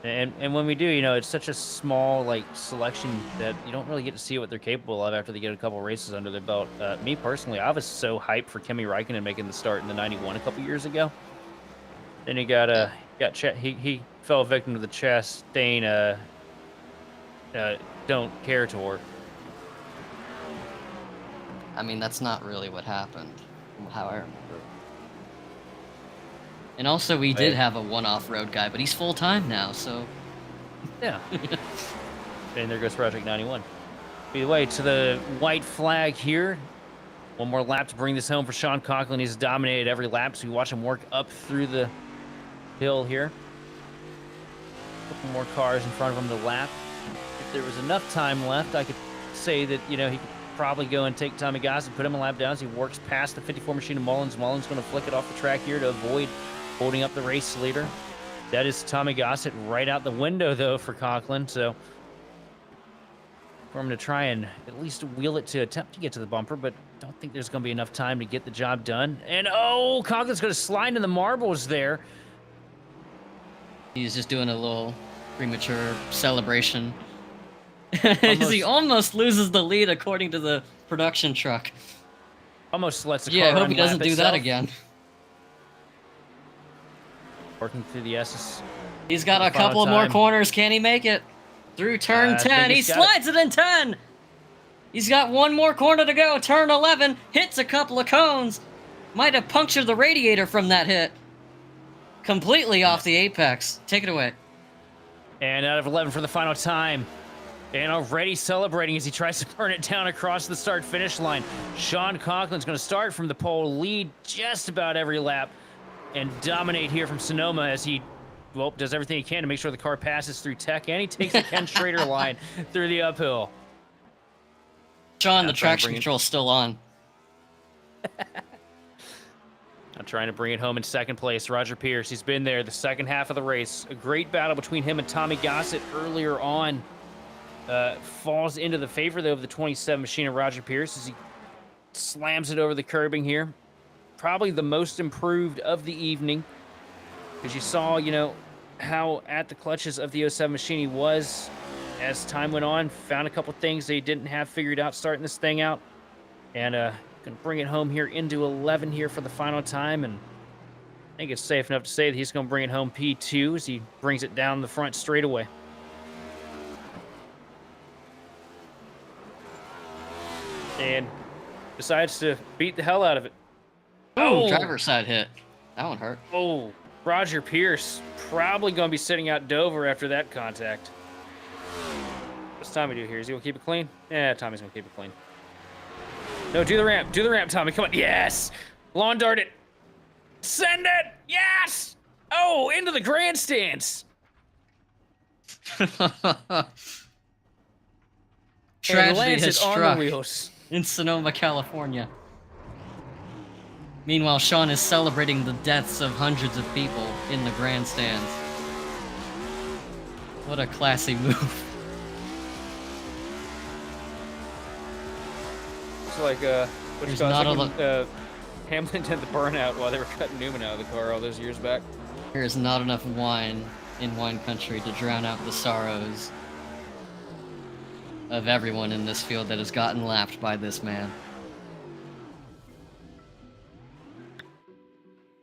And when we do, you know, it's such a small selection that you don't really get to see what they're capable of after they get a couple races under their belt. Me personally, I was so hyped for Kimi Räikkönen making the start in the 91 a couple years ago. Then he he fell victim to the Chastain don't care tour. I mean, that's not really what happened, from how I remember. And also, we did have a one-off road guy, but he's full-time now, so... Yeah. And there goes Project 91. Either way, to the white flag here. One more lap to bring this home for Sean Conklin. He's dominated every lap, so we watch him work up through the hill here. A couple more cars in front of him to lap. If there was enough time left, I could say that, you know, he could probably go and take Tommy Gossett, put him a lap down as he works past the 54 machine of Mullins. Mullins going to flick it off the track here to avoid holding up the race leader. That is Tommy Gossett right out the window, though, for Conklin. So for him to try and at least wheel it to attempt to get to the bumper, but don't think there's going to be enough time to get the job done. And, oh, Conklin's going to slide in the marbles there. He's just doing a little premature celebration. He almost loses the lead according to the production truck. Almost lets the car Yeah, I hope run he doesn't lap do that itself. again. Working through the S's. He's got a couple more corners. Can he make it? Through turn 10. He slides it in 10. He's got one more corner to go. Turn 11. Hits a couple of cones. Might have punctured the radiator from that hit. Completely off the apex. Take it away. And out of 11 for the final time. And already celebrating as he tries to burn it down across the start-finish line. Sean Conklin's going to start from the pole, lead just about every lap, and dominate here from Sonoma as he, well, does everything he can to make sure the car passes through tech, and he takes the Ken Schrader line through the uphill. Sean, the traction control's still on. I'm trying to bring it home in second place. Roger Pierce, he's been there the second half of the race. A great battle between him and Tommy Gossett earlier on. Falls into the favor, though, of the 27 machine of Roger Pierce as he slams it over the curbing here. Probably the most improved of the evening, because you saw, you know, how at the clutches of the 07 machine he was as time went on. Found a couple things they didn't have figured out starting this thing out. And gonna bring it home here into 11 here for the final time. And I think it's safe enough to say that he's gonna bring it home P2 as he brings it down the front straightaway. And decides to beat the hell out of it. Oh, driver's side hit. That one hurt. Oh, Roger Pierce probably going to be sitting out Dover after that contact. What's Tommy do here? Is he going to keep it clean? Yeah, Tommy's going to keep it clean. No, do the ramp. Do the ramp, Tommy. Come on. Yes! Lawn dart it. Send it. Yes. Oh, into the grandstands. Tragedy lands has it on the struck wheels. in Sonoma, California. Meanwhile, Sean is celebrating the deaths of hundreds of people in the grandstands. What a classy move. It's like There's not a lot. Hamilton did the burnout while they were cutting Newman out of the car all those years back. There is not enough wine in wine country to drown out the sorrows of everyone in this field that has gotten lapped by this man.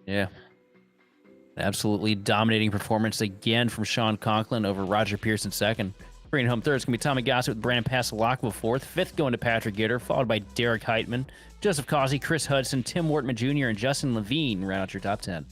Yeah. Absolutely dominating performance again from Sean Conklin over Roger Pierce in second. Bringing home third is going to be Tommy Gossett with Brandon Pasalakwa fourth. Fifth going to Patrick Gitter, followed by Derek Heitman, Joseph Causey, Chris Hudson, Tim Wortman Jr., and Justin Levine round out your top 10.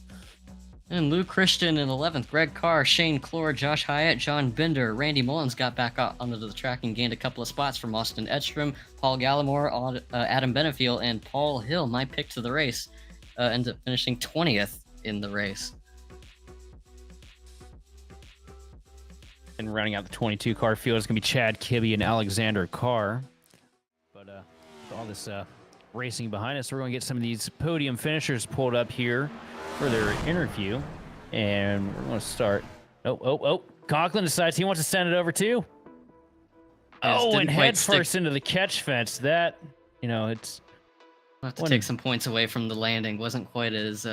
And Lou Christian in 11th, Greg Carr, Shane Clore, Josh Hyatt, John Binder, Randy Mullins got back onto the track and gained a couple of spots from Austin Edstrom, Paul Gallimore, Adam Benefiel, and Paul Hill, my pick to the race, ended up finishing 20th in the race. And running out the 22 car field is going to be Chad Kibbe and Alexander Carr. But with all this racing behind us, we're going to get some of these podium finishers pulled up here for their interview. And we're going to start. Oh. Conklin decides he wants to send it over too. And head first into the catch fence. That, it's... I'll have to take some points away from the landing. Wasn't quite as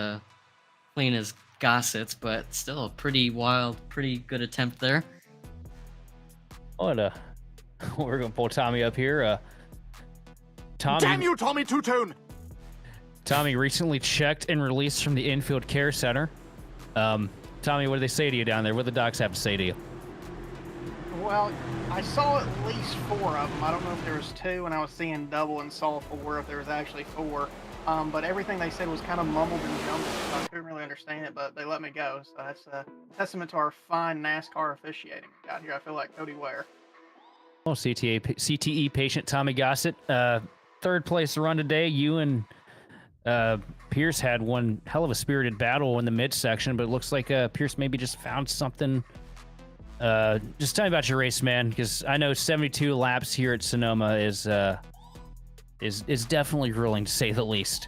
clean as Gossett's, but still a pretty wild, pretty good attempt there. We're going to pull Tommy up here. Tommy, damn you, Tommy Two-Tone! Tommy recently checked and released from the infield care center. Tommy, what do they say to you down there? What do the docs have to say to you? Well, I saw at least 4 of them. I don't know if there was 2, and I was seeing double and saw 4 if there was actually 4. But everything they said was kind of mumbled and jumbled, so I couldn't really understand it, but they let me go. So that's a testament to our fine NASCAR officiating out here. I feel like Cody Ware. Well, CTE patient Tommy Gossett, third place run today. You and Pierce had one hell of a spirited battle in the midsection, but it looks like Pierce maybe just found something. Just tell me about your race, man, because I know 72 laps here at Sonoma is definitely grueling, to say the least.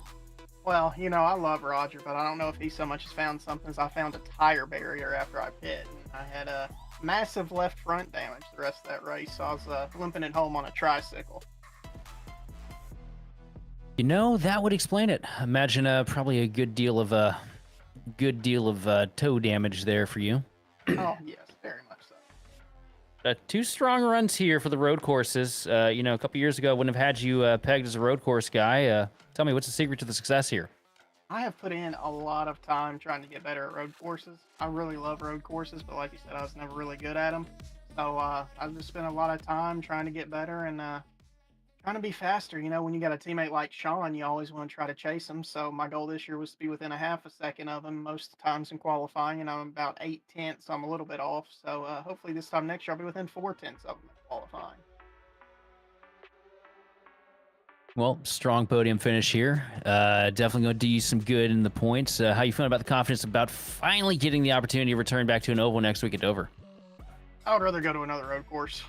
Well, I love Roger, but I don't know if he so much has found something as I found a tire barrier after I pit. And I had a massive left front damage the rest of that race, so I was limping it home on a tricycle. That would explain it. Imagine probably a good deal of toe damage there for you. Oh, yes, very much so. 2 strong runs here for the road courses. A couple years ago, I wouldn't have had you pegged as a road course guy. Tell me, what's the secret to the success here? I have put in a lot of time trying to get better at road courses. I really love road courses, but like you said, I was never really good at them. So I've just spent a lot of time trying to get better and trying to be faster. When you got a teammate like Sean, you always want to try to chase him. So my goal this year was to be within a half a second of him most times in qualifying, and I'm about 8/10, so I'm a little bit off. So hopefully this time next year I'll be within 4/10 of him in qualifying. Well, strong podium finish here. Definitely going to do you some good in the points. How you feeling about the confidence about finally getting the opportunity to return back to an oval next week at Dover? I would rather go to another road course.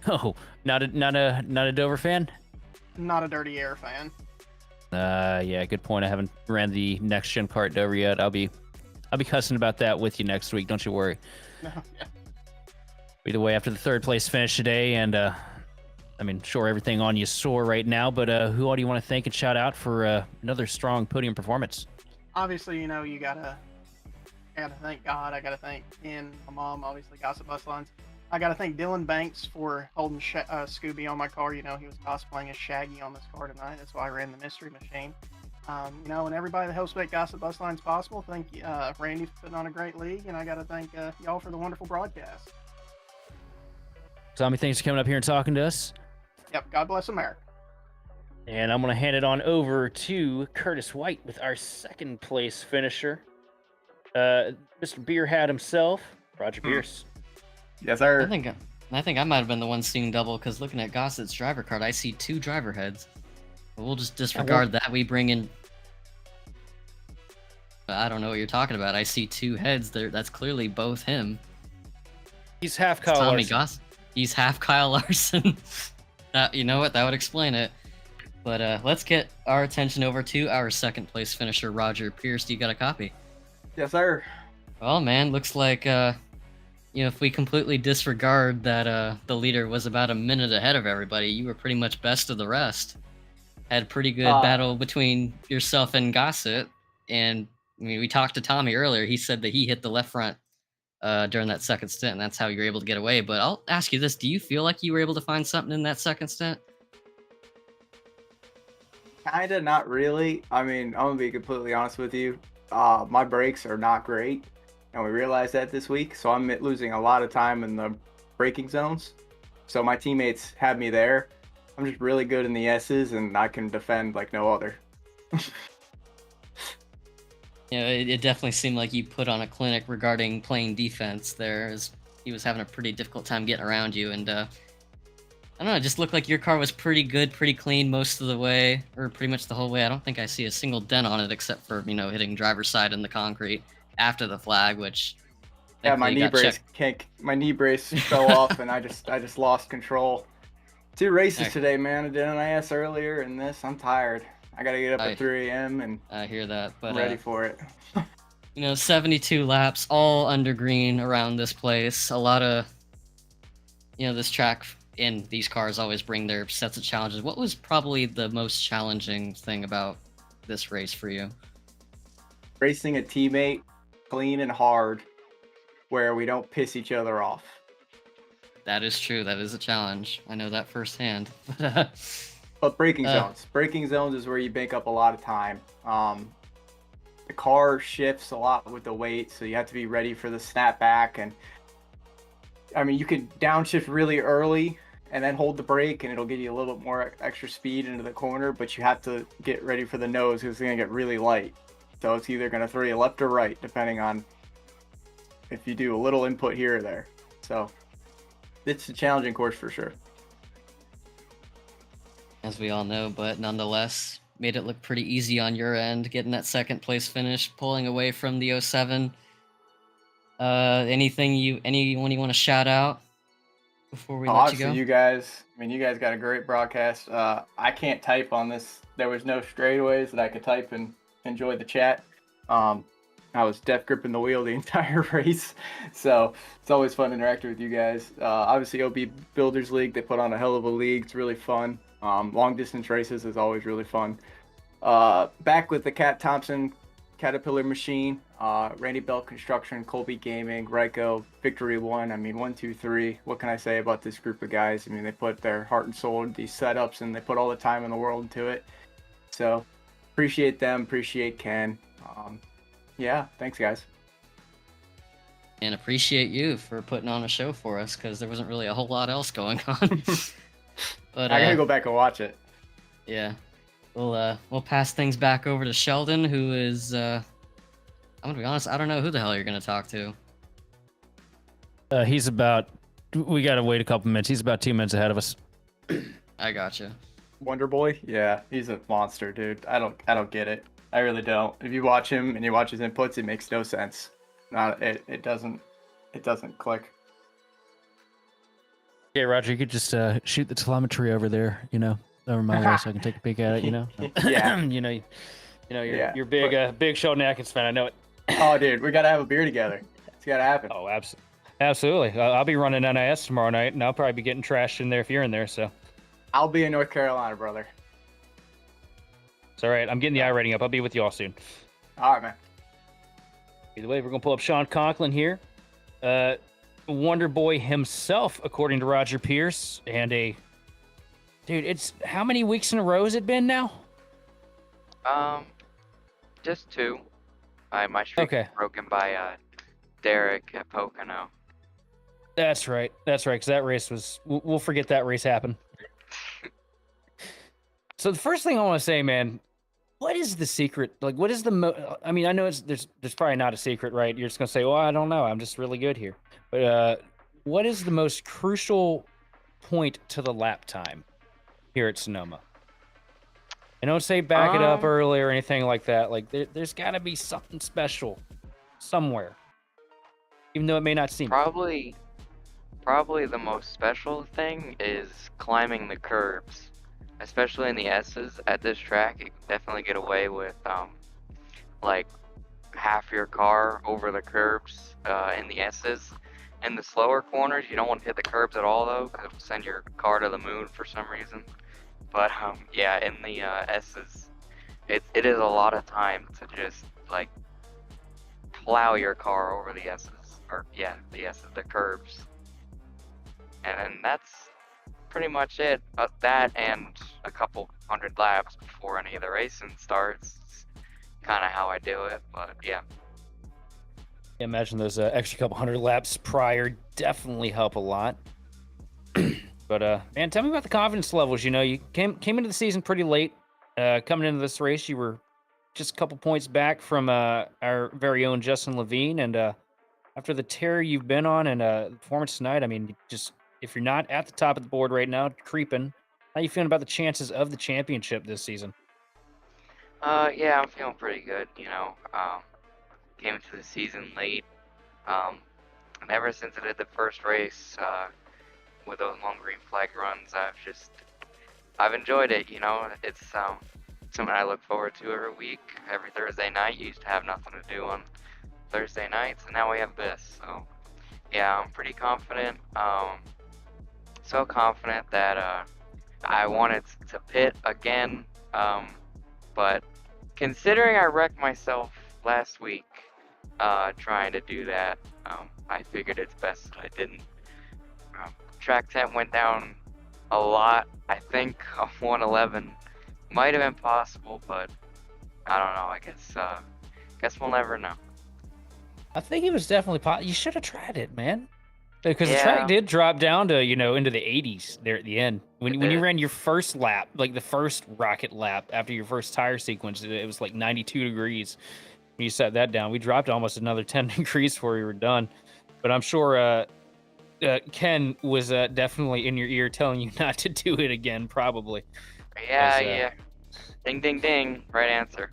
Oh, not a Dover fan? Not a Dirty Air fan. Yeah, good point. I haven't ran the next gen car at Dover yet. I'll be cussing about that with you next week. Don't you worry. No, yeah. Either way, after the third place finish today, and sure, everything on you sore right now, but who all do you want to thank and shout out for another strong podium performance? Obviously, you gotta thank God. I gotta thank Ken, my mom, obviously Gossip Bus Lines. I gotta thank Dylan Banks for holding Scooby on my car. He was cosplaying as Shaggy on this car tonight. That's why I ran the Mystery Machine. And everybody that helps make Gossip Bus Lines possible. Thank you, Randy, for putting on a great league, and I gotta thank y'all for the wonderful broadcast. Tommy, thanks for coming up here and talking to us. Yep, God bless America. And I'm going to hand it on over to Curtis White with our second place finisher. Mr. Beer hat himself, Roger Pierce. Yes, sir. I think I might have been the one seeing double, because looking at Gossett's driver card, I see 2 driver heads. But we'll just disregard that. We bring in I don't know what you're talking about. I see two heads there. That's clearly both him. He's half It's Kyle Tommy Larson. Goss. He's half Kyle Larson. You know what? That would explain it. But let's get our attention over to our second place finisher, Roger Pierce. Do you got a copy? Yes, sir. Well, man, looks like if we completely disregard that the leader was about a minute ahead of everybody, you were pretty much best of the rest. Had pretty good battle between yourself and Gossett, and I mean, we talked to Tommy earlier. He said that he hit the left front during that second stint, and that's how you were able to get away. But I'll ask you this: do you feel like you were able to find something in that second stint? Kinda, not really. I mean, I'm gonna be completely honest with you. My brakes are not great, and we realized that this week. So I'm losing a lot of time in the braking zones. So my teammates have me there. I'm just really good in the S's, and I can defend like no other. Yeah, it definitely seemed like you put on a clinic regarding playing defense there, as he was having a pretty difficult time getting around you, and I don't know, it just looked like your car was pretty good, pretty clean most of the way, or pretty much the whole way. I don't think I see a single dent on it except for, hitting driver's side in the concrete after the flag, which Yeah, my thankfully knee got brace checked. my knee brace fell off, and I just lost control. 2 races Okay. today, man. I did an IS earlier, and this I'm tired. I gotta get up at 3 a.m. and I hear that, but I'm ready for it. 72 laps, all under green around this place. A lot of, this track and these cars always bring their sets of challenges. What was probably the most challenging thing about this race for you? Racing a teammate clean and hard where we don't piss each other off. That is true. That is a challenge. I know that firsthand. But braking zones. Braking zones is where you bank up a lot of time. The car shifts a lot with the weight, so you have to be ready for the snapback. And I mean, you can downshift really early and then hold the brake, and it'll give you a little bit more extra speed into the corner, but you have to get ready for the nose because it's going to get really light. So it's either going to throw you left or right, depending on if you do a little input here or there. So it's a challenging course for sure. As we all know, but nonetheless, made it look pretty easy on your end, getting that second place finish, pulling away from the 07. Anyone you want to shout out before we let you Obviously, go? you guys, you guys got a great broadcast. I can't type on this. There was no straightaways that I could type and enjoy the chat. I was death gripping the wheel the entire race, so it's always fun to interact with you guys. Obviously, OB Builders League, they put on a hell of a league. It's really fun. Long distance races is always really fun. Back with the Cat Thompson Caterpillar Machine, Randy Bell Construction, Colby Gaming, Ryko, Victory One. 1, 2, 3. What can I say about this group of guys? They put their heart and soul into these setups, and they put all the time in the world into it. So appreciate them, appreciate Ken. Yeah, thanks guys. And appreciate you for putting on a show for us, because there wasn't really a whole lot else going on. But I gotta go back and watch it. Yeah, we'll pass things back over to Sheldon, who is I'm gonna be honest, I don't know who the hell you're gonna talk to. He's about. We gotta wait a couple minutes. He's about 2 minutes ahead of us. I gotcha. Wonder Boy, yeah, he's a monster, dude. I don't get it. I really don't. If you watch him and you watch his inputs, it makes no sense. It doesn't click. Yeah, Roger, you could just shoot the telemetry over there, over my way, so I can take a peek at it. Yeah. You're big, big Sheldon Atkins fan. I know it. Oh, dude, we gotta have a beer together. It's gotta happen. Oh, absolutely. I'll be running NIS tomorrow night, and I'll probably be getting trashed in there if you're in there. So I'll be in North Carolina, brother. it's all right. I'm getting the iRating up. I'll be with you all soon. All right, man. Either way, we're gonna pull up Sean Conklin here. Wonder Boy himself, according to Roger Pierce, and dude, it's how many weeks in a row has it been now? Just 2. My streak was broken by Derek at Pocono. That's right, because that race was. We'll forget that race happened. So the first thing I want to say, man, what is the secret? Like, what is the I know there's probably not a secret, right? You're just gonna say, well, I don't know, I'm just really good here. But what is the most crucial point to the lap time here at Sonoma? And don't say back it up Um, early or anything like that. Like there's got to be something special somewhere, even though it may not seem. probably Probably the most special thing is climbing the curbs, especially in the S's at this track. You can definitely get away with like half your car over the curbs in the S's. In the slower corners, you don't want to hit the curbs at all though, because it'll send your car to the moon for some reason. But yeah, in the S's, it is a lot of time to just like plow your car over the S's, or yeah, the S's, the curbs. And that's pretty much it. That and a couple hundred laps before any of the racing starts. It's kind of how I do it, but yeah. Imagine those extra couple hundred laps prior definitely help a lot. But man, tell me about the confidence levels. You know, you came into the season pretty late. Coming into this race, you were just a couple points back from our very own Justin Levine, and after the tear you've been on and performance tonight, I mean, just if you're not at the top of the board right now, creeping, how you feeling about the chances of the championship this season? Yeah, I'm feeling pretty good, you know. Came into the season late. And ever since I did the first race, with those long green flag runs, I've enjoyed it, you know. It's something I look forward to every week, every Thursday night. Used to have nothing to do on Thursday nights, and now we have this. So yeah, I'm pretty confident. So confident that I wanted to pit again. But considering I wrecked myself last week trying to do that, I figured it's best that I didn't. Track temp went down a lot. I think a 111 might have been possible, but I don't know. I guess we'll never know. I think it was definitely you should have tried it, man. Because the Yeah. track did drop down to, you know, into the 80s there at the end. When you did. ran your first lap, like the first rocket lap after your first tire sequence, it was like 92 degrees. When you set that down, we dropped almost another 10 degrees before we were done. But I'm sure Ken was definitely in your ear telling you not to do it again, probably. Yeah, 'Cause, yeah. Ding, ding, ding. Right answer.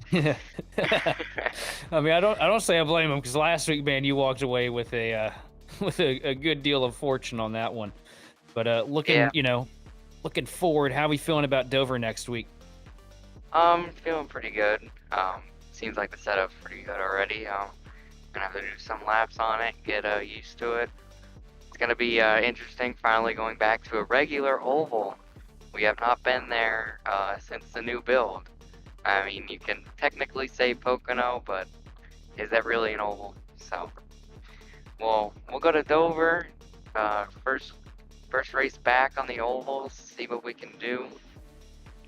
I mean, I don't say I blame him, because last week, man, you walked away with a with a good deal of fortune on that one. But looking, Yeah. you know, looking forward, how are we feeling about Dover next week? Feeling pretty good. Seems like the setup's pretty good already. Gonna have to do some laps on it, get used to it. It's gonna be interesting finally going back to a regular oval. We have not been there since the new build. I mean, you can technically say Pocono, but is that really an oval? So, we'll go to Dover. First race back on the oval. See what we can do,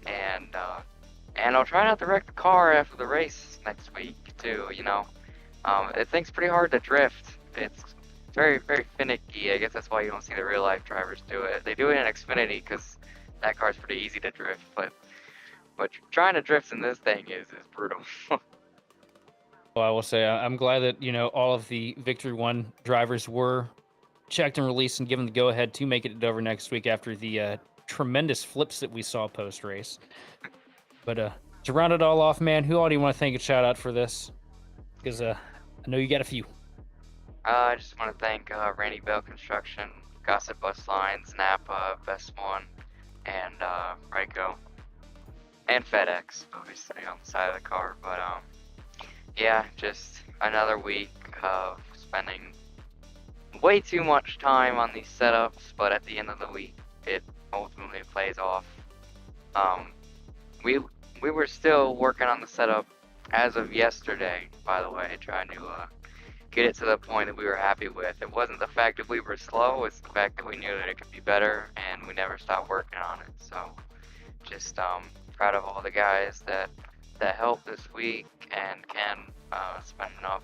and I'll try not to wreck the car after the race next week too. You know, it thing's pretty hard to drift. It's very, very finicky. I guess that's why you don't see the real life drivers do it. They do it in Xfinity because that car's pretty easy to drift, but trying to drift in this thing is brutal. Well, I will say I'm glad that, you know, all of the Victory One drivers were checked and released and given the go-ahead to make it to Dover next week after the tremendous flips that we saw post-race. But to round it all off, man, who all do you want to thank and shout out for this? Because I know you got a few. I just want to thank Randy Bell Construction, Gossip Bus Lines, Napa, Best One, and Ryko, and FedEx, obviously on the side of the car. But yeah, just another week of spending way too much time on these setups, but at the end of the week, it ultimately plays off. We were still working on the setup as of yesterday, by the way, trying to get it to the point that we were happy with. It wasn't the fact that we were slow, it's the fact that we knew that it could be better, and we never stopped working on it. So just proud of all the guys that helped this week, and Ken spending up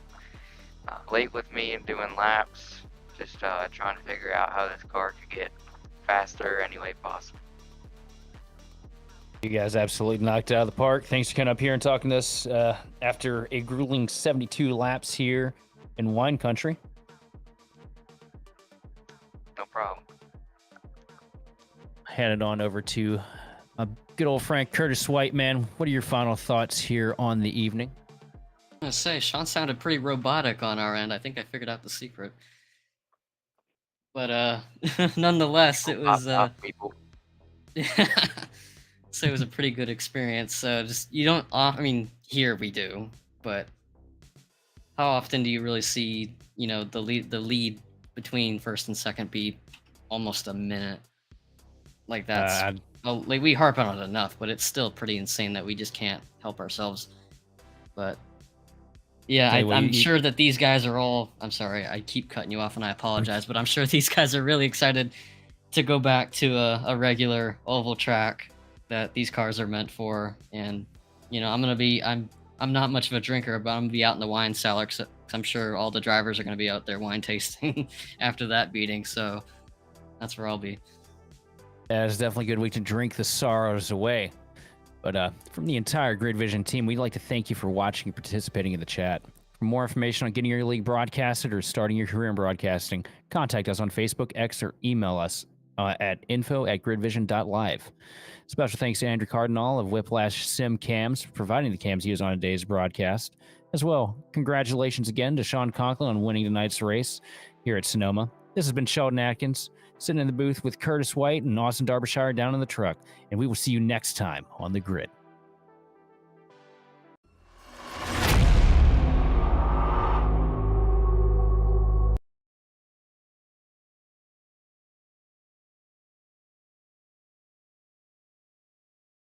late with me and doing laps, just trying to figure out how this car could get faster any way possible. You guys absolutely knocked it out of the park. Thanks for coming up here and talking to us after a grueling 72 laps here in wine country. No problem. Hand it on over to Good old Frank Curtis White, man. What are your final thoughts here on the evening? I'm gonna say Sean sounded pretty robotic on our end. I think I figured out the secret. But nonetheless, it was People. so it was a pretty good experience. So just you don't I mean, here we do, but how often do you really see, the lead between first and second be almost a minute? Like that's like we harp on it enough, but it's still pretty insane that we just can't help ourselves. But yeah, Okay, well, I'm you- sure that these guys are all. I'm sorry, I keep cutting you off, and I apologize, but I'm sure these guys are really excited to go back to a regular oval track that these cars are meant for. And I'm not much of a drinker, but I'm gonna be out in the wine cellar because I'm sure all the drivers are gonna be out there wine tasting after that beating. So that's where I'll be. Yeah, it's definitely a good week to drink the sorrows away. But from the entire Grid Vision team, we'd like to thank you for watching and participating in the chat. For more information on getting your league broadcasted or starting your career in broadcasting, contact us on Facebook, X, or email us at info@gridvision.live. Special thanks to Andrew Cardinal of Whiplash Sim Cams for providing the cams used on today's broadcast. As well, congratulations again to Sean Conklin on winning tonight's race here at Sonoma. This has been Sheldon Atkins, sitting in the booth with Curtis White and Austin Derbyshire down in the truck, and we will see you next time on the grid.